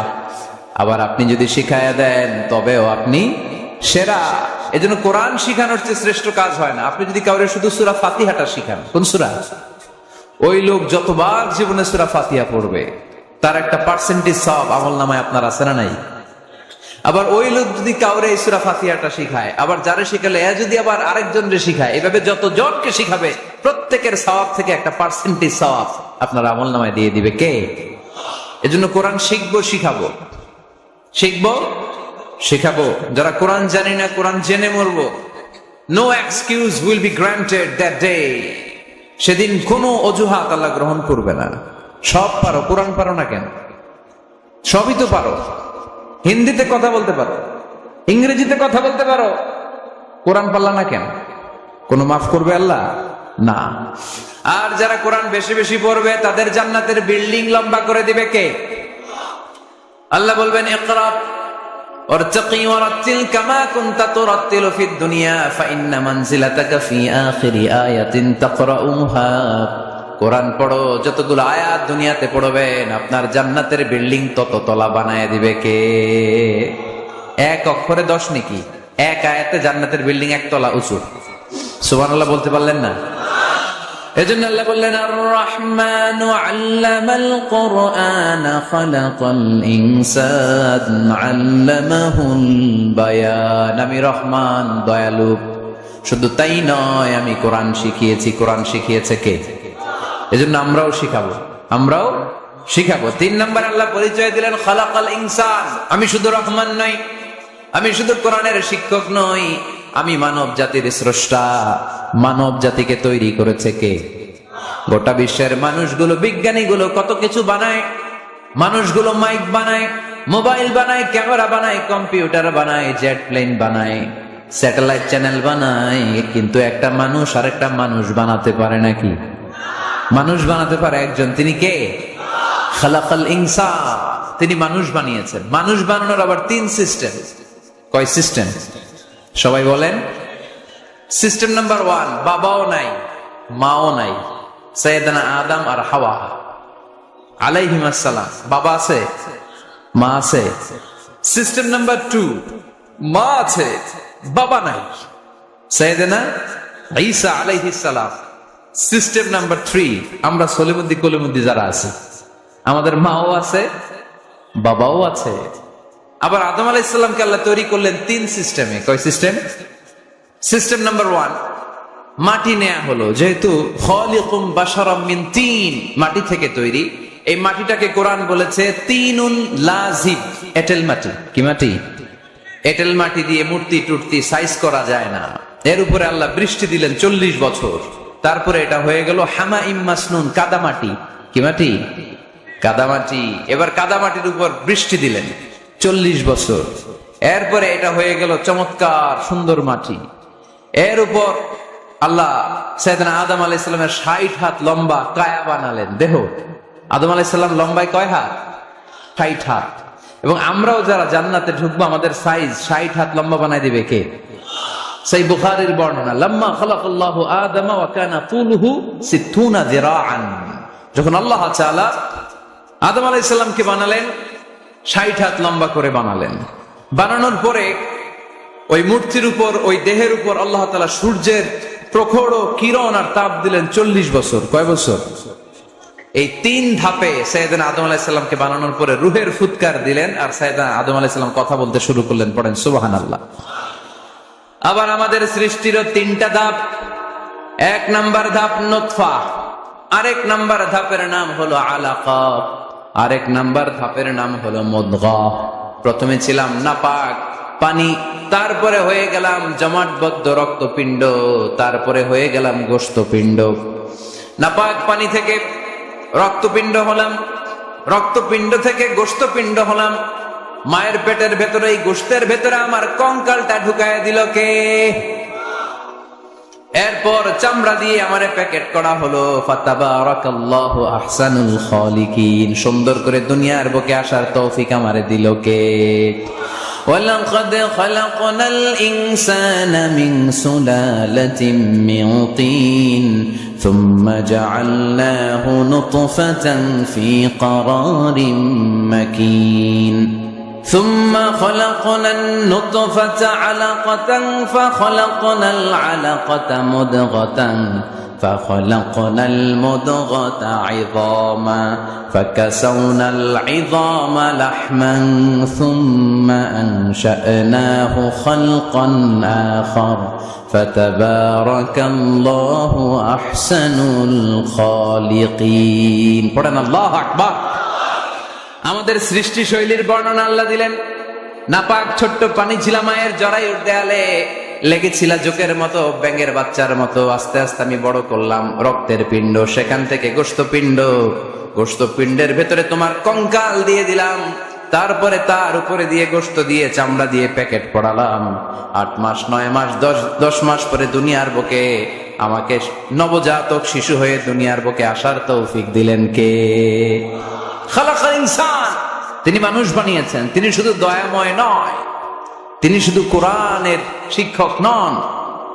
আবার আপনি যদি শিখায়া দেন তবেও আপনি সেরা। এজন্য কোরআন শিখানোর চেয়ে শ্রেষ্ঠ কাজ হয় না। আপনি যদি কাউরে শুধু সূরা ফাতিহাটা শিখান, কোন সূরা, ওই লোক যতবার জীবনে সূরা ফাতিহা পড়বে তার একটা পার্সেন্টেজ সওয়াব আমলনামায় আপনার আছে না নাই? আবার ওই লোক যদি কাউরে এই সূরা ফাতিহাটা শিখায়, আবার যারে শিখালে এ যদি আবার আরেকজনরে শিখায়, এভাবে যত জনকে শিখাবে প্রত্যেকের সওয়াব থেকে একটা পার্সেন্টেজ সওয়াব আপনার আমলনামায় দিয়ে দিবে কে? এজন্য কোরআন শিখবো, শিখাবো, শিখবো, শিখাবো। যারা কোরআন জানি না, কোরআন জেনে মরবো। No excuse will be granted that day. সেদিন কোনো অজুহাত আল্লাহ গ্রহণ করবে না। সব পারো, কোরআন পারো না কেন? সবই তো পারো। হিন্দিতে কথা বলতে পারো, ইংরেজিতে কথা বলতে পারো, কোরআন পারলা না কেন? কোনো মাফ করবে আল্লাহ? না। আর যারা কোরআন বেশি বেশি পড়বে তাদের জান্নাতের বিল্ডিং লম্বা করে দিবে কে? আল্লাহ বলবেন, ইকরা ওয়ারতাকি ওয়ারাতিল কামা কুনতা তুরাতিলু ফিদ দুনিয়া ফাইন্না মানজিলাতাকা ফি আখিরি আয়াতিন তাকরাউহা। কোরআন পড়ো, যতগুলো আয়াত দুনিয়াতে পড়বেন আপনার জান্নাতের বিল্ডিং তত তলা বানায় দিবে কে? এক অক্ষরে 10 নেকি, এক আয়াতে জান্নাতের বিল্ডিং 1 তলা উঁচু। সুবহানাল্লাহ বলতে পারলেন না? এজন্য আল্লাহ বললেন, আর রহমানু আল্লামাল কোরআন খালাকাল ইনসান আল্লামাহুল বায়ান। আমি রহমান, দয়ালু। শুধু তাই নয়, আমি কোরআন শিখিয়েছি। কোরআন শিখিয়েছে কে? এজন্য আমরাও শিখাবো, আমরাও শিখাবো। 3 নম্বর আল্লাহ পরিচয় দিলেন খালাকাল ইনসান, আমি শুধু রহমান নই, আমি শুধু কোরআনের শিক্ষক নই, আমি মানব জাতির স্রষ্টা। মানব জাতিকে তৈরি করেছে কে? গোটা বিশ্বের মানুষগুলো, বিজ্ঞানীগুলো কত কিছু বানায়। মানুষগুলো মাইক বানায়, মোবাইল বানায়, ক্যামেরা বানায়, কম্পিউটার বানায়, জেট প্লেন বানায়, স্যাটেলাইট চ্যানেল বানায়, কিন্তু একটা মানুষ আর একটা মানুষ বানাতে পারে নাকি? মানুষ বানাতে পারে একজন, তিনি কে? খালাকাল ইনসান, তিনি মানুষ বানিয়েছেন। মানুষ বানানোর আবার 3 সিস্টেম। কয় সিস্টেম? সবাই বলেন। সিস্টেম নাম্বার 1, বাবাও নাই মাও নাই, সাইয়েদনা আদম আর হাওয়া আলাইহিস সালাম। বাবা আছে, মা আছে। সিস্টেম নাম্বার 2, মা আছে, বাবা নাই, সাইয়েদনা ঈসা আলাইহিস সালাম। সিস্টেম নাম্বার 3, আমরা সলিমুদ্দি কলিমুদ্দি যারা আছে, আমাদের মাও আছে, বাবাও আছে। আবার আদম আলাইহিস সালামকে আল্লাহ তৈরি করলেন 3 সিস্টেমে। কয় সিস্টেম? সিস্টেম নাম্বার 1, মাটি নেয়া হলো, যেহেতু খালিকুম বাশারাম মিন তিন, মাটি থেকে তৈরি। এই মাটিটাকে কোরআন বলেছে তিনুন লাজিব, এঁটেল মাটি। কি মাটি? এঁটেল মাটি দিয়ে মূর্তি টুর্তি সাইজ করা যায় না। এর উপরে আল্লাহ বৃষ্টি দিলেন 40 বছর, তারপরে এটা হয়ে গেল হামাইম মাসনুন, কাদামাটি। কি মাটি? কাদামাটি। এবার কাদামাটির উপর বৃষ্টি দিলেন 40 বছর, এরপরে এটা হয়ে গেল চমৎকার সুন্দর মাটি। এর উপর আল্লাহ সাইয়েদনা আদম আলাইহিস সালামের 60 হাত লম্বা কায়া বানালেন, দেহ। আদম আলাইহিস সালাম লম্বায় কয় হাত? 60 হাত। এবং আমরাও যারা জান্নাতে ঢুকবো, আমাদের সাইজ 60 হাত লম্বা বানাই দিবে কে? সেই বুখারীর বর্ণনা, লাম্মা খালাকাল্লাহু আদম ওয়া কানা তুলুহু 60 যিরাআন। যখন আল্লাহ তাআলা আদম আলাইহিস সালামকে বানালেন, 60 হাত লম্বা করে বানালেন। বানানোর পরে ওই মূর্তির উপর, ওই দেহের উপর আল্লাহ তাআলা সূর্যের প্রখর কিরণ আর তাপ দিলেন 40 বছর। কয় বছর? এই 3 ধাপে সাইয়েদনা আদম আলাইহিস সালামকে বানানোর পরে রূহের ফুৎকার দিলেন, আর সাইয়েদনা আদম আলাইহিস সালাম কথা বলতে শুরু করলেন। পড়েন সুবহানাল্লাহ। আবার আমাদের সৃষ্টিরও 3টা ধাপ। 1 নাম্বার ধাপ নুতফা, আরেক নাম্বার ধাপের নাম হলো আলাকা, আরেক নাম্বার ধাপের নাম হলো মুদগা। প্রথমে ছিলাম নাপাক পানি, তারপরে হয়ে গেলাম জমাটবদ্ধ রক্তপিণ্ড, তারপরে হয়ে গেলাম গোশতপিণ্ড। নাপাক পানি থেকে রক্তপিণ্ড হলাম, রক্তপিণ্ড থেকে গোশতপিণ্ড হলাম। মায়ের পেটের ভেতরে, এই গোশতের ভেতরে আমার কঙ্কালটা ঢুকায় দিল কে? এরপর চামড়া দিয়ে আমারে প্যাকেট করা হলো। ফাতাবারাকাল্লাহু আহসানুল খালিকিন। সুন্দর করে দুনিয়ার বুকে আসার তৌফিক আমারে দিল কে? ওয়ালাকাদ খালাকনাল ইনসানা মিন সুলালাতিন মিন তিন সুম্মা জাআলনাহু নুতফাতান ফি ক্বারারিন মাকিন ثم خلقنا النطفة علقة فخلقنا العلقة مضغة فخلقنا المضغة عظاما فكسونا العظام لحما ثم أنشأناه خلقا آخر فتبارك الله أحسن الخالقين. পড়েন আল্লাহু আকবার। আমাদের সৃষ্টি শৈলীর বর্ণনা আল্লাহ দিলেন। নাপাক ছোট্ট পানি ছিল মায়ের জরায়ুর দেয়ালে, লেগেছিল জোকের মতো, ব্যাঙের বাচ্চার মতো। আস্তে আস্তে আমি বড় করলাম রক্তের পিণ্ড, সেখান থেকে গোশতপিণ্ড, গোশতপিণ্ডের ভেতরে তোমার কঙ্কাল দিয়ে দিলাম, তারপরে তার উপরে দিয়ে গোশত দিয়ে চামড়া দিয়ে প্যাকেট পড়ালাম। 8 মাস 9 মাস 10 মাস পরে দুনিয়ার বুকে আমাকে নবজাতক শিশু হয়ে দুনিয়ার বুকে আসার তৌফিক দিলেন কে? খালাকাল ইনসান। তিনি মানুষ বানিয়েছেন। তিনি শুধু দয়াময় নয়, তিনি শুধু কোরআনের শিক্ষক নন,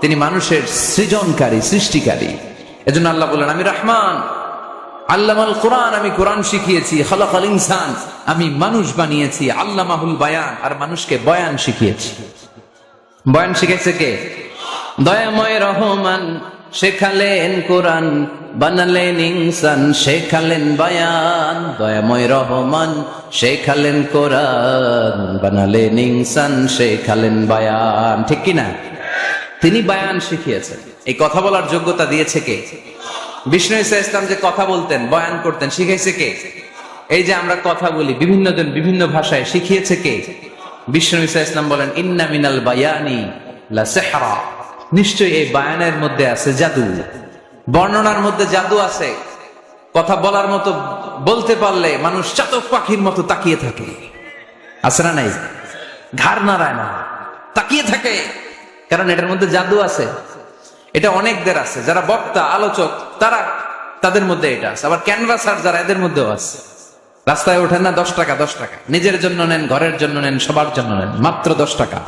তিনি মানুষের সৃজনকারী, সৃষ্টিকারী। এজন্য আল্লাহ বলেন, আমি রহমান, আল্লামাল কোরআন, আমি কোরআন শিখিয়েছি। খালাকাল ইনসান, আমি মানুষ বানিয়েছি। আল্লামাহুল বায়ান, আর মানুষকে বয়ান শিখিয়েছি। বয়ান শিখাইছে কে? দয়াময় রহমান শেখালেন কোরআন, বানালেন ইনসান, শেখালেন বায়ান। দয়াময় রহমান শেখালেন কোরআন, বানালেন ইনসান, শেখালেন বায়ান। ঠিক কিনা? তিনি বায়ান শিখিয়েছেন। এই কথা বলার যোগ্যতা দিয়েছে কে? বিষ্ণু ঈসা ইসলাম যে কথা বলতেন, বয়ান করতেন, শিখাইছে কে? এই যে আমরা কথা বলি, বিভিন্ন জন বিভিন্ন ভাষায়, শিখিয়েছে কে? বিষ্ণু ঈসা ইসলাম বলেন ইন্না মিনাল বায়ানি লা সিহরা, নিশ্চয়ই এই বায়ানের মধ্যে আছে জাদু, বর্ণনার মধ্যে জাদু আছে। কথা বলার মতো, বলতে পারলে মানুষ চাতক পাখির মতো তাকিয়ে থাকে, আছে না নাই? ঘাড় নাড়ায় না, তাকিয়ে থাকে, কারণ এটার মধ্যে জাদু আছে। এটা অনেকদের আছে, যারা বক্তা আলোচক তাদের মধ্যে এটা আছে। আবার ক্যানভাসার যারা, এদের মধ্যেও আছে। রাস্তায় ওঠেন না 10 টাকা 10 টাকা, নিজের জন্য নেন, ঘরের জন্য নেন, সবার জন্য নেন, মাত্র 10 টাকা।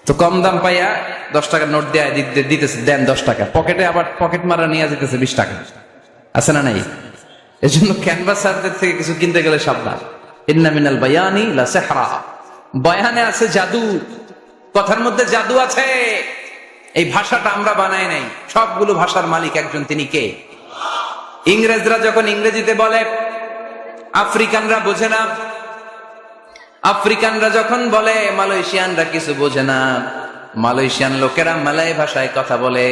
তো কম দাম পাইয়া 10 টাকার নোট দেয় দিতেছে, দেন 10 টাকা, পকেটে আবার পকেট মারা নিয়ে যেতেছে 20 টাকা, আছে না নাই? এই জন্য ক্যানভাসারদের থেকে কিছু কিনতে গেলে সাবধান। ইন্না মিনাল বায়ানি লা সিহরা, বয়ানে আছে জাদু, কথার মধ্যে জাদু আছে। এই ভাষাটা আমরা বানাই নাই, সবগুলো ভাষার মালিক একজন, তিনি কে? ইংরেজরা যখন ইংরেজিতে বলে আফ্রিকানরা বোঝে না, আফ্রিকানরা যখন বলে মালয়েশিয়ানরা কিছু বোঝে না, মালয়েশিয়ান লোকেরা মালয় ভাষায় কথা বলে,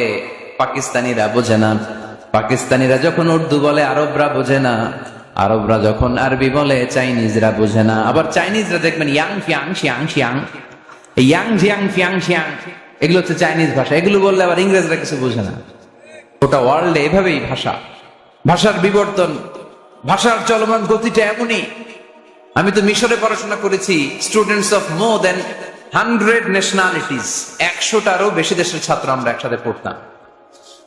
পাকিস্তানিরা বোঝে না, পাকিস্তানিরা যখন উর্দু বলে আরবরা বোঝে না, আরবরা যখন আরবি বলে চাইনিজরা বোঝে না। আবার চাইনিজরা দেখবেন ইয়াং ফিয়াং শিয়াং শিয়াং, ইয়াং জিয়াং ফিয়াং শিয়াং, এগুলো হচ্ছে চাইনিজ ভাষা। এগুলো বললে আবার ইংরেজরা কিছু বোঝে না। গোটা ওয়ার্ল্ডে এভাবেই ভাষার বিবর্তন, ভাষার চলমান গতিটা এমনই। আমি তো মিশরে পড়াশোনা করেছি, students of more than 100 nationalities, 100টারও বেশি দেশের ছাত্র আমরা একসাথে পড়তাম।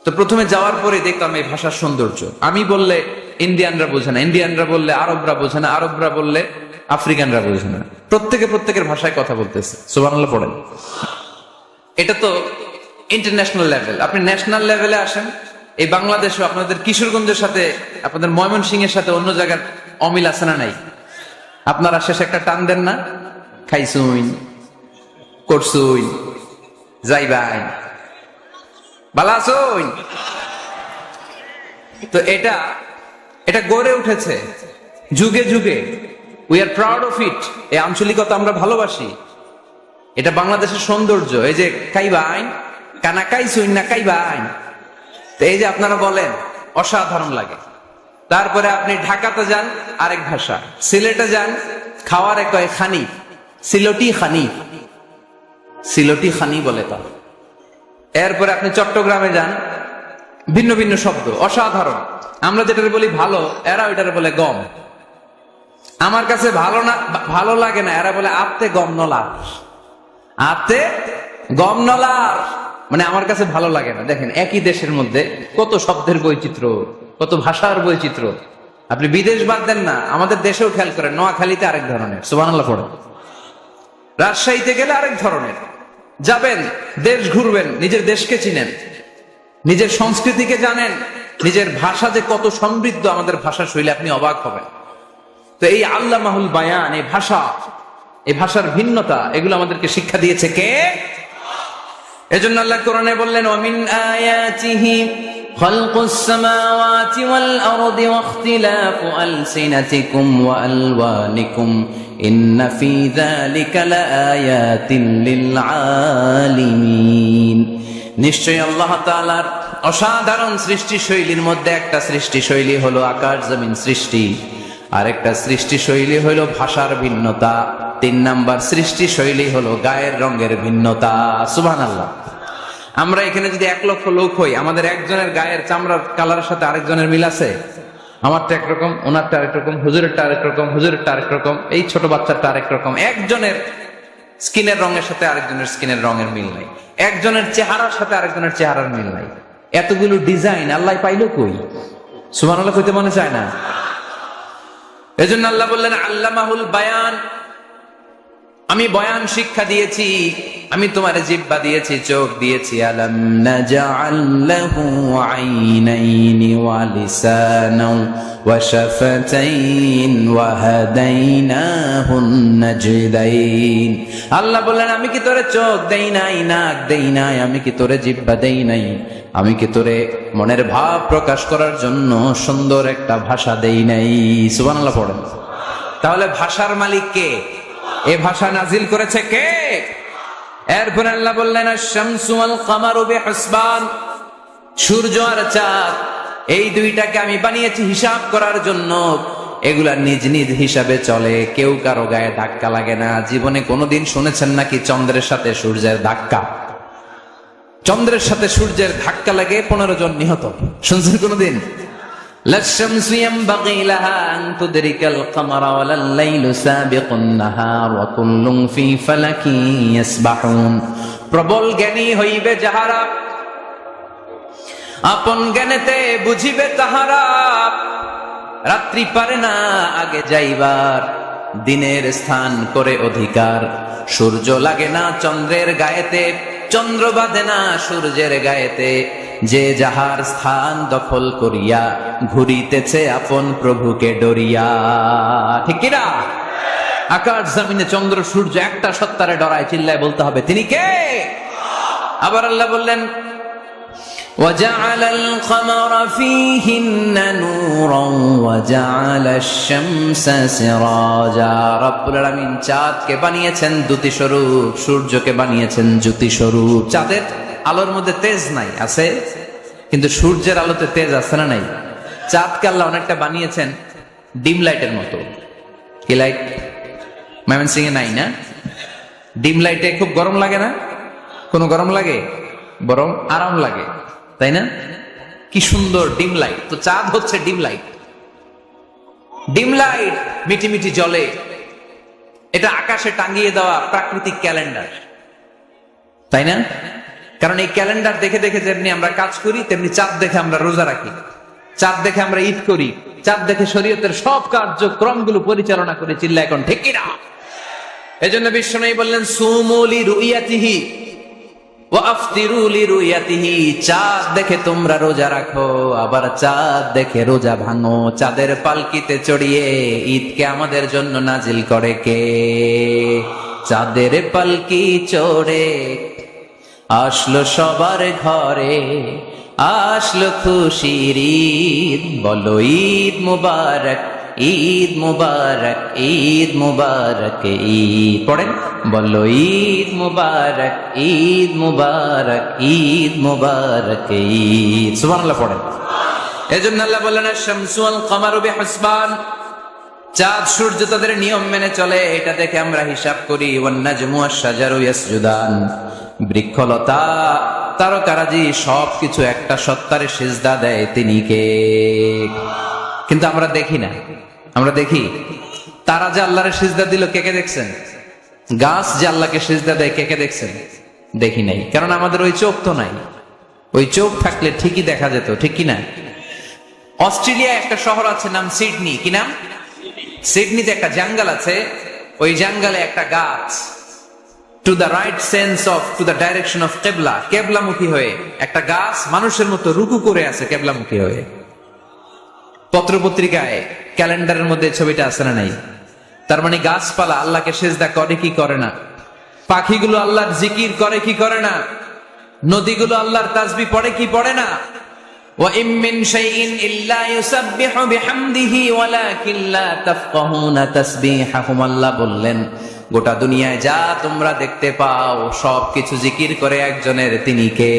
তো প্রথমে যাওয়ার পরে দেখতাম এই ভাষার সৌন্দর্য। আমি বললে ইন্ডিয়ানরা বোঝে না, ইন্ডিয়ানরা বললে আরবরা বোঝে না, আরবরা বললে আফ্রিকানরা বোঝে না। প্রত্যেকের ভাষায় কথা বলতেছে। সুবহানাল্লাহ পড়েন। এটা তো ইন্টারন্যাশনাল লেভেল। আপনি ন্যাশনাল লেভেলে আসেন, এই বাংলাদেশও আপনাদের কিশোরগঞ্জের সাথে, আপনাদের ময়মনসিংহের সাথে অন্য জায়গার অমিল আছে না নাই? আপনারা শেষে একটা টান দেন না, খাইছুইন, করছুইন, যাইবাই, ভালো আছুইন। তো এটা গড়ে উঠেছে যুগে যুগে। We are proud of it. এই আঞ্চলিকতা আমরা ভালোবাসি, এটা বাংলাদেশের সৌন্দর্য। এই যে কাইবাইন, কানা কাইছুইন না কাইবাইন, তো এই যে আপনারা বলেন, অসাধারণ লাগে। তারপরে আপনি ঢাকাতে যান, আরেক ভাষা। সিলেটে যান, খাওয়ারে কয় খানি, সিলটি খানি, সিলটি খানি বলে তা। এরপরে আপনি চট্টগ্রামে যান, ভিন্ন ভিন্ন শব্দ, অসাধারণ। আমরা যেটা বলি ভালো, এরা ওইটারে বলে গম। আমার কাছে ভালো লাগে না, এরা বলে আত্তে গম নলার, আত্তে গম নলার, মানে আমার কাছে ভালো লাগে না। দেখেন, একই দেশের মধ্যে কত শব্দের বৈচিত্র্য, কত ভাষার বৈচিত্র্য। আপনি বিদেশ বাদ দেন না, আমাদের দেশেও খেয়াল করেন, নোয়াখালীতে আরেক ধরনের, সুবহানাল্লাহ পড়েন। রাজশাহীতে গেলে আরেক ধরনের। যাবেন, দেশ ঘুরবেন, নিজের দেশকে চিনেন, নিজের সংস্কৃতিকে জানেন, নিজের ভাষা যে কত সমৃদ্ধ, আমাদের ভাষা শৈলী, আপনি অবাক হবেন। তো এই আল্লামাহুল বায়ান, এই ভাষার ভিন্নতা, এগুলো আমাদেরকে শিক্ষা দিয়েছে কে? এজন্য আল্লাহ কোরআনে বললেন, ওয়ামিন আয়াতিহি খালকুস সামাওয়াতি ওয়াল আরদি ওয়াখতিলাফু আলসিনাতিকুম ওয়া আলওয়ানিকুম ইন্না ফি যালিকা লাআয়াতিন লিল আলিমিন। নিশ্চয়ই আল্লাহ তাআলার অসাধারণ সৃষ্টি শৈলীর মধ্যে একটা সৃষ্টি শৈলী হলো আকাশ জমিন সৃষ্টি, আর একটা সৃষ্টি শৈলী হলো ভাষার ভিন্নতা, 3 নাম্বার সৃষ্টি শৈলী হলো গায়ের রঙের ভিন্নতা। সুবহানাল্লাহ। আমরা এখানে যদি 1 লক্ষ লোক হই, আমাদের একজনের গায়ের চামড়ার কালারের সাথে আরেকজনের মিল আছে? আমারটা একরকম, ওনারটা আরেক রকম, হুজুরেরটা আরেক রকম, হুজুরেরটা আরেক রকম, এই ছোট বাচ্চাটা আরেক রকম। একজনের স্কিনের রঙের সাথে আরেকজনের স্কিনের রঙের মিল নাই, একজনের চেহারার সাথে আরেকজনের চেহারার মিল নাই। এতগুলো ডিজাইন আল্লাহ পাইলো কই? সুবহানাল্লাহ কইতে মনে চায় না? এজন্য আল্লাহ বললেন আল্লামাহুল বায়ান, আমি বয়ান শিক্ষা দিয়েছি, আমি তোমার জিহ্বা দিয়েছি, চোখ দিয়েছি। আলাম নাজআল লাহু আইনাইনি ওয়া লিসানাও ওয়া শাফাতাইন ওয়া হাদাইনাহুন নাজদাইন। আল্লাহ বললেন, আমি কি তোরে চোখ দেই নাই, নাক দেই নাই, আমি কি তোরে জিহ্বা দেই নাই, আমি কি তোরে মনের ভাব প্রকাশ করার জন্য সুন্দর একটা ভাষা দেই নাই? সুবহানাল্লাহ পড়েন। তাহলে ভাষার মালিক কে? এ ভাষা নাজিল করেছে কে? এরপর আল্লাহ বললেন, আশ-শামসু ওয়াল কামারু বিহুসবান, সূর্য আর চাঁদ, এই দুইটাকে আমি বানিয়েছি হিসাব করার জন্য। এগুলা নিজ নিজ হিসাবে চলে, কেউ কারো গায়ে ধাক্কা লাগে না। জীবনে কোনোদিন শুনেছেন নাকি চন্দ্রের সাথে সূর্যের ধাক্কা? চন্দ্রের সাথে সূর্যের ধাক্কা লাগে 15 জন নিহত, শুনছেন কোনোদিন? লা শামসু ইয়ানবাগি লাহা আন তুদরিকাল কমারা ওয়ালাল লাইলু সাবিকুন নাহার ওয়া কুল্লুন ফি ফালাকিন ইয়াসবাহুন। প্রবল জ্ঞানী হইবে যাহারা, আপন জ্ঞানেতে বুঝিবে তাহারা। রাত্রি পারে না আগে যাইবার, দিনের স্থান করে অধিকার। সূর্য লাগে না চন্দ্রের গায়েতে, চন্দ্র বাঁধে না সূর্যের গায়েতে। যে যাহার স্থান দখল করিয়া ঘুরিতেছে আপন প্রভুকে ডরিয়া। ঠিক কিনা? আকাশ জমিনে চন্দ্র সূর্য একটা সত্তারে ডরায়, চিল্লায় বলতে হবে তিনি কে। আবার আল্লাহ বললেন وَجَعَلَ الْقَمَرَ فِيهِنَّ نُورًا وَجَعَلَ الشَّمْسَ سِرَاجًا। রব্বুল আলামিন চাঁদকে বানিয়েছেন দ্যুতি স্বরূপ, সূর্যকে বানিয়েছেন জ্যোতি স্বরূপ। চাঁদের আলোর মধ্যে তেজ নাই, আছে, কিন্তু সূর্যের আলোতে তেজ আছে না নাই? চাঁদকে আল্লাহ অনেকটা বানিয়েছেন ডিম লাইটের মতো। কি লাইট? ময়মনসিং এ নাই না? ডিম লাইটে খুব গরম লাগে না? কোনো গরম লাগে? বরং আরাম লাগে, তাই না? কি সুন্দর ডিম লাইট। তো চাঁদ হচ্ছে ডিম লাইট। ডিম লাইট মিটি মিটি জ্বলে, এটা আকাশে টাঙিয়ে দেওয়া প্রাকৃতিক ক্যালেন্ডার, তাই না? কারণ এই ক্যালেন্ডার দেখে দেখে যেমনি আমরা কাজ করি, তেমনি চাঁদ দেখে আমরা রোজা রাখি, চাঁদ দেখে আমরা ঈদ করি, চাঁদ দেখে শরীয়তের সব কার্যক্রমগুলো পরিচালনা করি। চিল্লা এখন ঠিক কিনা? এজন্য বিশ্বনবী বললেন সুমু লিরুইয়াতিহি ওয়া আফতিরু লিরুইয়াতিহি। চাঁদ দেখে তোমরা রোজা রাখো, আবার চাঁদ দেখে রোজা ভাঙো। চাঁদের পালকিতে চড়িয়ে ঈদকে আমাদের জন্য নাজিল করে কে? চাঁদের পালকি চড়ে আসলো সবার ঘরে, আসলো খুশির ঈদ। বলো ঈদ মুবারক, ঈদ মুবারক, ঈদ মুবারক, ঈদ। পড়েন, বলো ঈদ মুবারক, ঈদ মুবারক, ঈদ মুবারক, ঈদ। সুবহানাল্লাহ পড়েন। এজন্য আল্লাহ বললেন আশ-শামসু ওয়াল কমারু বিহিসবান। চাঁদ সূর্য তাদের নিয়ম মেনে চলে, এটা দেখে আমরা হিসাব করি। ওয়ান নাজমু ওয়াশ-শাজারু ইয়াসজুদান। বৃক্ষলতা তারকারাজি সবকিছু একটা সত্তারে সিজদা দেয়, তিনি কে? কিন্তু আমরা দেখি না। আমরা দেখি তারা যে আল্লাহরে সিজদা দিল, কে কে দেখছেন? গাছ যে আল্লাহকে সিজদা দেয়, কে কে দেখছেন? দেখি নাই, কারণ আমাদের ওই চোখ তো নাই। ওই চোখ থাকলে ঠিকই দেখা যেত, ঠিক কিনা? অস্ট্রেলিয়া একটা শহর আছে নাম সিডনি। কি নাম? সিডনিতে একটা জঙ্গল আছে, ওই জঙ্গলে একটা গাছ to the right sense of to the direction of কেবলা, কেবলামুখী হয়ে একটা গাছ মানুষের মতো রুকু করে আছে কেবলামুখী হয়ে। পত্রপত্রিকায় ক্যালেন্ডারের মধ্যে ছবিটা আছে না নাই? তার মানে গাছপালা আল্লাহকে সিজদা করে কি করে না? পাখিগুলো আল্লাহর জিকির করে কি করে না? নদীগুলো আল্লাহর তাসবিহ পড়ে কি পড়ে না? ওয়া ইম মিন শাইইন ইল্লা ইউসাব্বিহু বিহামদিহি ওয়ালাকিন লা তাফকাহুনা তাসবিহাহুম। আল্লাহ বললেন গোটা দুনিয়ায় যা তোমরা দেখতে পাও সবকিছু জিকির করে একজনের, তিনি কে?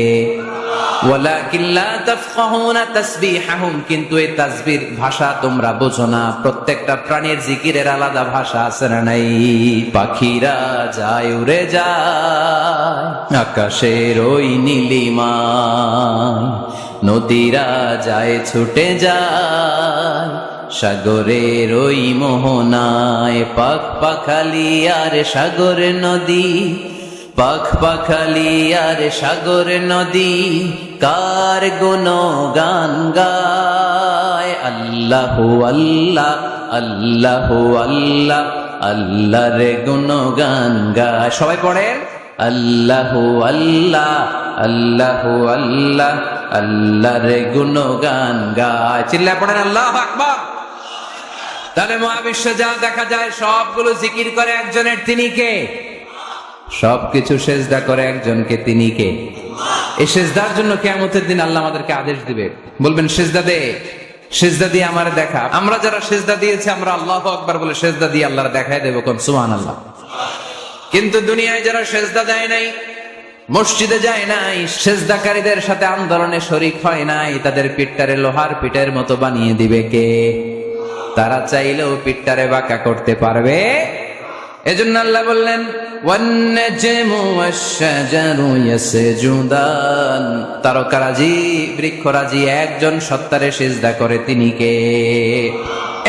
ওয়ালাকিন লা তাফকাহুনা তাসবিহাহুম। কিন্তু এই তাসবির ভাষা তোমরা বোঝো না। প্রত্যেকটা প্রাণীর জিকিরের আলাদা ভাষা আছে না নাই? পাখিরা যায় উড়ে যায় আকাশের ওই নীলিমায়, নদীরা যায় ছুটে যায় সাগরের ওই মোহনায়। পাখ পাখালি আর সাগর নদী, পাখ পাখালি আর সাগর নদী, কার গুণগান গায়। আল্লাহু আল্লাহ, আল্লাহু আল্লাহ, আল্লাহর গুণগান গায়। সবাই পড়ে আল্লাহু আল্লাহ, আল্লাহু আল্লাহ, আল্লাহর গুণগান গায়। চিল্লায় পড়েন আল্লাহু আকবার। তাহলে মহাবিশ্বে যা দেখা যায় সবগুলো জিকির করে একজনের, তিনি কে? সবকিছু সেজদা করে একজনকে, তিনি কে? এই সেজদার জন্য কিয়ামতের দিন আল্লাহ আমাদেরকে আদেশ দিবে, বলবেন সেজদা দে, সেজদা দিয়ে আমারে দেখা। আমরা যারা সেজদা দিয়েছি আমরা আল্লাহু আকবার বলে সেজদা দিয়ে আল্লাহর দেখায় দেব, কোন সুবহানাল্লাহ। কিন্তু দুনিয়ায় যারা সেজদা দেয় নাই, মসজিদে যায় নাই, সেজদাকারীদের সাথে আন্দোলনে শরীক হয় নাই, তাদের পিঠটারে লোহার পিঠের মতো বানিয়ে দিবে কে? তারা চাইলেও পিঠটারে বাঁকা করতে পারবে। এজন্য আল্লাহ বললেন ওয়ান-নাজমু ওয়াশ-শাজারু ইয়াসজুদান, তারকারাজি বৃক্ষরাজি একজন সত্তারে সিজদা করে, তিনি কে?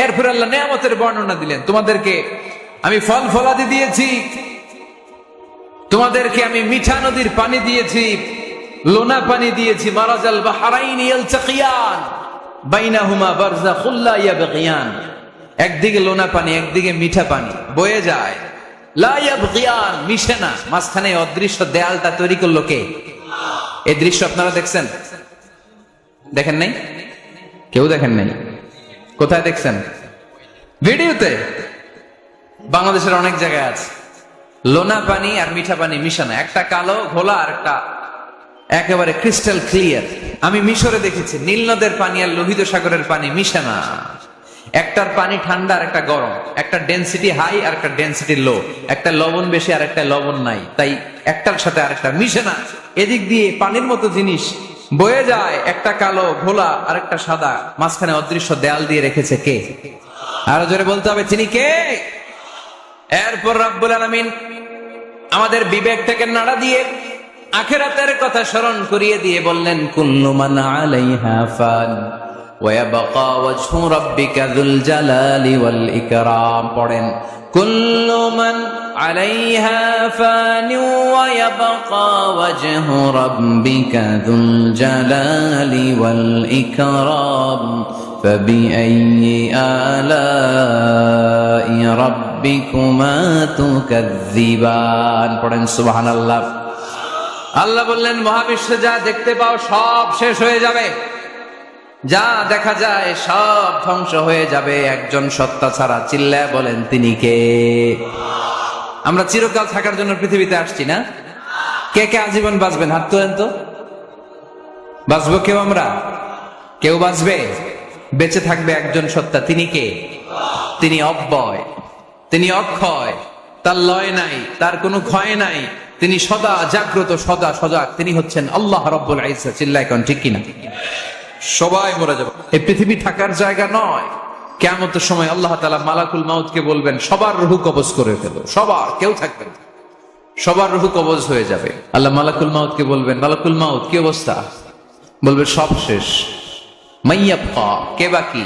এরপর আল্লাহ নিয়ামতের বর্ণনা দিলেন, তোমাদেরকে আমি ফল ফলাদি দিয়েছি, তোমাদেরকে আমি মিঠা নদীর পানি দিয়েছি, লোনা পানি দিয়েছি, মারাজাল বাহরাইন ইয়ালতাকিয়ান বাইনাহুমা বারযাখুল লা ইয়াবগিয়ান, একদিকে লোনা পানি একদিকে মিঠা পানি বয়ে যায়, লা ইয়াবগিয়ান, মিশে না, মাঝখানে অদৃশ্য দেয়ালটা তৈরি করলো কে? এই দৃশ্য আপনারা দেখছেন? দেখেন নাই? কেউ দেখেন নাই? কোথায় দেখছেন? ভিডিওতে। বাংলাদেশের অনেক জায়গায় আছে লোনা পানি আর মিঠা পানি মিশানো, একটা কালো ঘোলা আর একটা একেবারে ক্রিস্টাল ক্লিয়ার। আমি মিশরে দেখেছি নীল নদের পানি আর লোহিত সাগরের পানি মিশে না, একটার পানি ঠান্ডা আর একটা গরম, একটা ডেনসিটি হাই আর একটা ডেনসিটি লো, একটা লবণ বেশি আর একটা লবণ নাই, তাই একটার সাথে আর একটা মিশে না। এদিক দিয়ে পানির মতো জিনিস বয়ে যায়, একটা কালো ঘোলা আর একটা সাদা, মাঝখানে অদৃশ্য দেয়াল দিয়ে রেখেছে কে? আরো জোরে বলতে হবে, তিনি কে? এরপর রব্বুল আলামিন আমাদের বিবেকটাকে নাড়া দিয়ে আখিরাতের কথা স্মরণ করিয়ে দিয়ে বললেন কুল্লু মান আলাইহা ফান ওয়া ইয়াবকা ওয়াজহু রাব্বিকা যুল জালালি ওয়াল ইকরাম। পড়েন কুল্লু মান আলাইহা ফান ওয়া ইয়াবকা ওয়াজহু রাব্বিকা যুল জালালি ওয়াল ইকরাম ফাবিআইয়ি আলাই রাব্বিকুমা তুকাযযিবান। পড়েন সুবহানাল্লাহ। আল্লাহ বললেন মহাবিশ্বে যা দেখতে পাও সব শেষ হয়ে যাবে, যা দেখা যায় সব ধ্বংস হয়ে যাবে একজন সত্তা ছাড়া। চিল্লায় বলেন তিনি কে? আমরা চিরকাল থাকার জন্য পৃথিবীতে আসছি না? কে কে আজীবন বাঁচবেন? হাত তোলেন তো। বাঁচবো কেউ? আমরা কেউ বাঁচবে? বেঁচে থাকবে একজন সত্তা, তিনি কে? তিনি অব্যয়, তিনি অক্ষয়, তার লয় নাই, তার কোনো ক্ষয় নাই, তিনি সদা জাগ্রত, সদা সজাগ, তিনি হচ্ছেন আল্লাহ রাব্বুল ইজ্জত। চিল্লায় কোন ঠিক কিনা? সবাই মরে যাবে, এই পৃথিবী থাকার জায়গা নয়। কিয়ামতের সময় আল্লাহ তাআলা মালাকুল মাউতকে বলবেন সবার রূহ কবজ করে ফেলো, সবার, কেউ থাকবে না, সবার রূহ কবজ হয়ে যাবে। আল্লাহ মালাকুল মাউতকে বলবেন মালাকুল মাউত কি অবস্থা? বলবে সব শেষ। মাইয়াবকা, কে বাকি?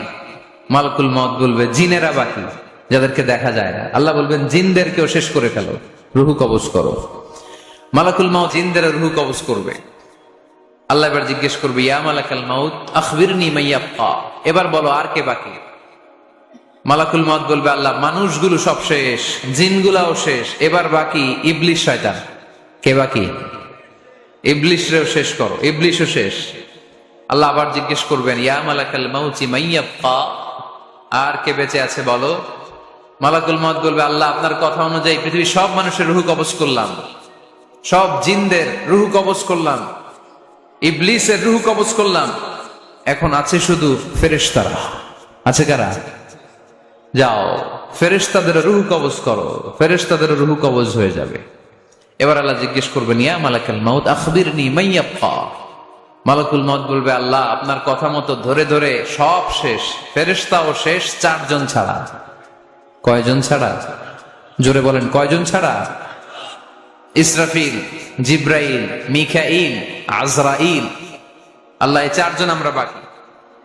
মালাকুল মাউত বলবে জিনেরা বাকি, যাদেরকে দেখা যায় না। আল্লাহ বলবেন জিনদেরকেও শেষ করে ফেলো, রূহ কবজ করো। মালাকুল মাউত জিনদের রূহ কবজ করবে। আল্লাহ এবার জিজ্ঞেস করবে ইয়া মালাকাল মাউত আখবিরনি মাইয়াবকা, এবার বলো আর কে বাকি? মালাকুল মাউত বলবে আল্লাহ মানুষগুলো সব শেষ, জিনগুলাও শেষ, এবার বাকি ইবলিস শয়তান। কে বাকি? ইবলিসরেও শেষ করো, ইবলিসও শেষ। আল্লাহ আবার জিজ্ঞেস করবেন ইয়া মালাকাল মাউতি মাইয়াবকা, আর কে বেঁচে আছে বলো। মালাকুল মাউত বলবে আল্লাহ আপনার কথা অনুযায়ী পৃথিবীর সব মানুষের রূহ কবজ করলাম, সব জিনদের রূহ কবজ করলাম, ইবলিসের রূহ কবজ করলাম, এখন আছে শুধু ফেরেশতারা। আছে কারা? যাও ফেরেশতাদের রূহ কবজ করো, ফেরেশতাদের রূহ কবজ হয়ে যাবে। এবার আল্লাহ জিজ্ঞেস করবেন ইয়া মালাকাল মাউত আখবিরনি মাইয়াবকা। মালাকুল মাউত বলবে আল্লাহ আপনার কথা মতো ধরে ধরে সব শেষ, ফেরেশতাও শেষ, চারজন ছাড়া। কয়জন ছাড়া? জোরে বলেন কয়জন ছাড়া? ইসরাফিল, জিব্রাইল, মিকাইল, আজরাইল। আল্লাহ এই চারজন আমরা বাকি।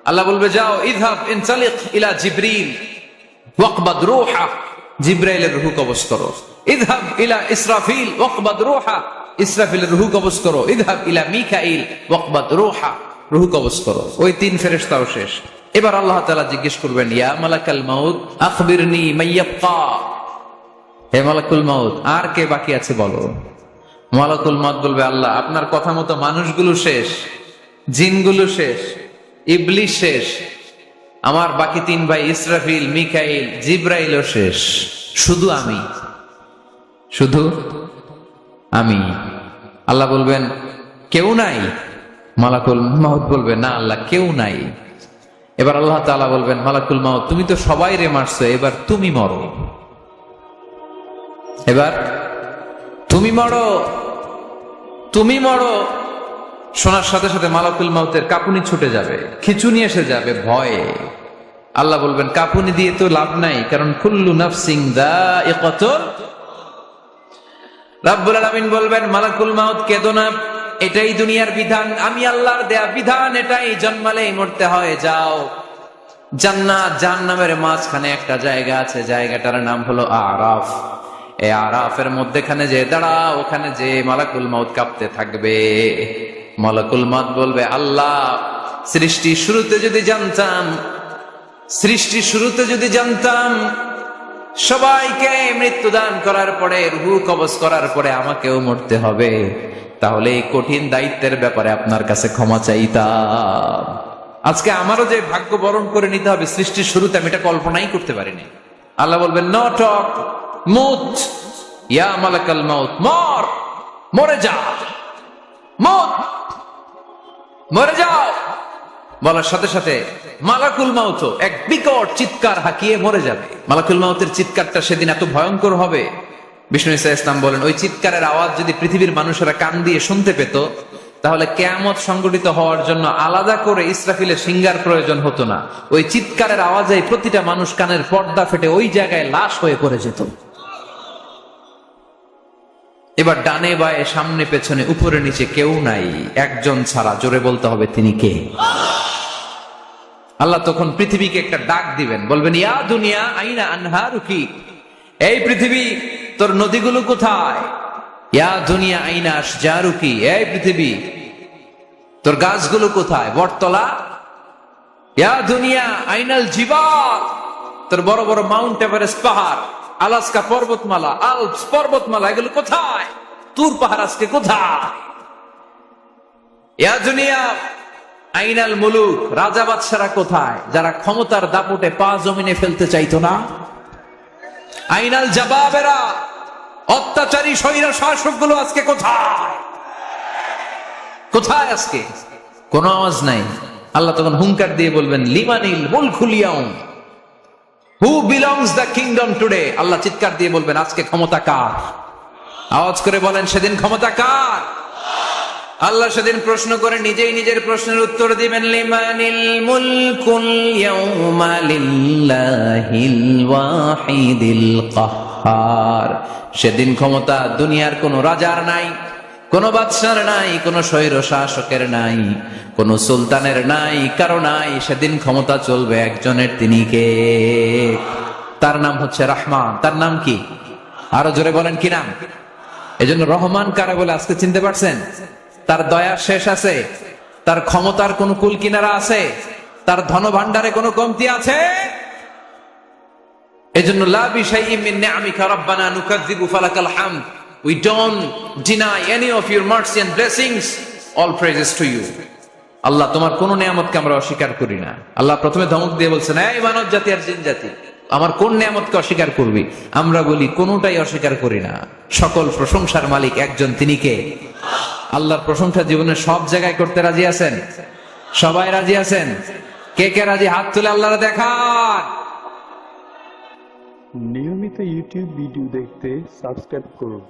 আল্লাহ বলবে যাও ইযহাব ইনতালিক ইলা জিবরিল ওয়াকবাদ রূহা, জিব্রাইলের রূহ কবজ করো। ইযহাব ইলা ইসরাফিল ওয়াকবাদ রূহা, ইসরাফিলের রূহ কবজ করো। ইযহাব ইলা মিকাইল ওয়াকবাদ রূহা, রূহ কবজ করো। ওই তিন ফেরেশতাও শেষ। এবার আল্লাহ তাআলা জিজ্ঞেস করবেন ইয়া মালাকাল মাউত আখবিরনি মাইয়াবকা, হে মালাকুল মাউত আর কে বাকি আছে বলো। মালাকুল মাউত বলবে আল্লাহ আপনার কথা মতো মানুষগুলো শেষ, জিনগুলো শেষ, ইবলিস শেষ, আমার বাকি তিন ভাই ইসরাফিল, মিকাইল, জিব্রাইলও শেষ, শুধু আমি, শুধু আমি। আল্লাহ বলবেন কেউ নাই? মালাকুল মাউত বলবে না আল্লাহ কেউ নাই। এবার আল্লাহ তাআলা বলবেন মালাকুল মাউত তুমি তো সবাই রে মারছো, এবার তুমি মরো, এবার তুমি মরো, তুমি মরো। শোনার সাথে সাথে মালাকুল মাউতের কাঁপুনি ছুটে যাবে, খিঁচুনি এসে যাবে ভয়ে। আল্লাহ বলবেন কাঁপুনি দিয়ে তো লাভ নাই, কারণ কুল্লু নাফসিন যায়িকাতুল। রব্বুল আলামিন বলবেন মালাকুল মাউত কেঁদো না, এটাই দুনিয়ার বিধান, আমি আল্লাহর দেয়া বিধান, এটাই, জন্মালেই মরতে হয়। যাও, জান্নাত জাহান্নামের মাঝখানে একটা জায়গা আছে, জায়গাটার নাম হলো আরাফ। এই আরাফের মধ্যেখানে যে দাঁড়াও, ওখানে যে মালাকুল মাউত কাঁপতে থাকবে। মালাকুল মাউত বলবে আল্লাহ, সৃষ্টির শুরুতে যদি জানতাম সবাইকে মৃত্যুদান করার পরে, রূহ কবজ করার পরে আমাকেও মরতে হবে, তাহলে এই কঠিন দায়িত্বের ব্যাপারে আপনার কাছে ক্ষমা চাইতাম। আজকে আমারও যে ভাগ্য বরণ করে নিতে হবে সৃষ্টির শুরুতে, আমি এটা কল্পনাই করতে পারিনি। আল্লাহ বলবেন নো টক, মুত ইয়া মালাকাল মাউত, মরে যা, মরে যাও। বলার সাথে সাথে মালাকুল মাউত এক বিকট চিৎকার হাঁকিয়ে মরে যাবে। মালাকুল মাউতের চিৎকারটা সেদিন এত ভয়ঙ্কর হবে, বিষ্ণু ঈসা ইসলাম বলেন ওই চিৎকারের আওয়াজ যদি পৃথিবীর মানুষেরা কান দিয়ে শুনতে পেত, তাহলে কিয়ামত সংগঠিত হওয়ার জন্য আলাদা করে ইসরাফিলের সিঙ্গার প্রয়োজন হতো না। ওই চিৎকারের আওয়াজে প্রতিটা মানুষ কানের পর্দা ফেটে ওই জায়গায় লাশ হয়ে পড়ে যেত। এবার ডানে বায়ে সামনে পেছনে উপরে নিচে কেউ নাই, একজন ছাড়া, জোরে বলতে হবে তিনি কে? আল্লাহ তখন পৃথিবীকে একটা ডাক দিবেন, বলবেন ইয়া দুনিয়া আইনা আনহারুকি, এই পৃথিবী তোর নদীগুলো কোথায়? ইয়া দুনিয়া আইনা আশজারুকি, এই পৃথিবী তোর গাছগুলো কোথায়? বটতলা। ইয়া দুনিয়া আইনাল জিবাল, তোর বড় বড় মাউন্ট এভারেস্ট পাহাড়, আলাস্কা পর্বতমালা, আলপস পর্বতমালা, এগুলো কোথায়? তুর পাহাড় আজকে কোথায়? ইয়া দুনিয়া আইনাল মুলুক, রাজা বাদশারা কোথায়, যারা ক্ষমতার দাপটে পা জমিনে ফেলতে চাইতো না? আইনাল জাবাবেরা, অত্যাচারী স্বৈর শাসকগুলো আজকে কোথায়? কোথায় আজকে? কোন আওয়াজ নাই। আল্লাহ তখন হুঙ্কার দিয়ে বলবেন লিমানিল মুলকুল ইয়াউম, who belongs the kingdom today. আল্লাহ চিৎকার দিয়ে বলবেন আজকে ক্ষমতা কার? আওয়াজ করে বলেন সেদিন ক্ষমতা কার? আল্লাহ সেদিন প্রশ্ন করে নিজেই নিজের প্রশ্নের উত্তর দিবেন লিমানিল মুলকুল ইয়াউমা লিল্লাহিল ওয়াহিদিল কাহ্হার। সেদিন ক্ষমতা দুনিয়ার কোন রাজার নাই, কোন বাদশার নাই, কোন স্বৈর শাসকের নাই, কোন সুলতানের নাই, কারো নাই। সেদিন ক্ষমতা চলবে একজনের, তিনি কে? তার নাম হচ্ছে রহমান। তার নাম কি? আরো জোরে বলেন কি নাম? এজন্য রহমান কারা বলে আজকে চিনতে পারছেন? তার দয়ার শেষ আছে? তার ক্ষমতার কোন কুল কিনারা আছে? তার ধন ভান্ডারে কোনো কমতি আছে? এজন্য লা বিশাইইন মিন নিআমিকা রাব্বানা নুকাযযিবু ফালাকাল হামদ, we don't deny any of your mercy and blessings, all praises to you। আল্লাহ তোমার কোন নিয়ামতকে আমরা অস্বীকার করি না। আল্লাহ প্রথমে ধমক দিয়ে বলছেন এই মানব জাতি আর জিন জাতি, আমার কোন নিয়ামতকে অস্বীকার করবি? আমরা বলি কোনটাই অস্বীকার করি না। সকল প্রশংসার মালিক একজন, তিনি কে? আল্লাহর প্রশংসা জীবনে সব জায়গায় করতে রাজি আছেন? সবাই রাজি আছেন? কে কে রাজি হাত তুলে আল্লাহর দেখান। নিয়মিত ইউটিউব ভিডিও দেখতে সাবস্ক্রাইব করুন,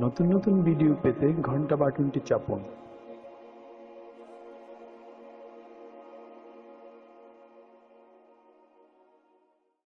নতুন নতুন ভিডিও পেতে ঘন্টা বাটনটি চাপুন।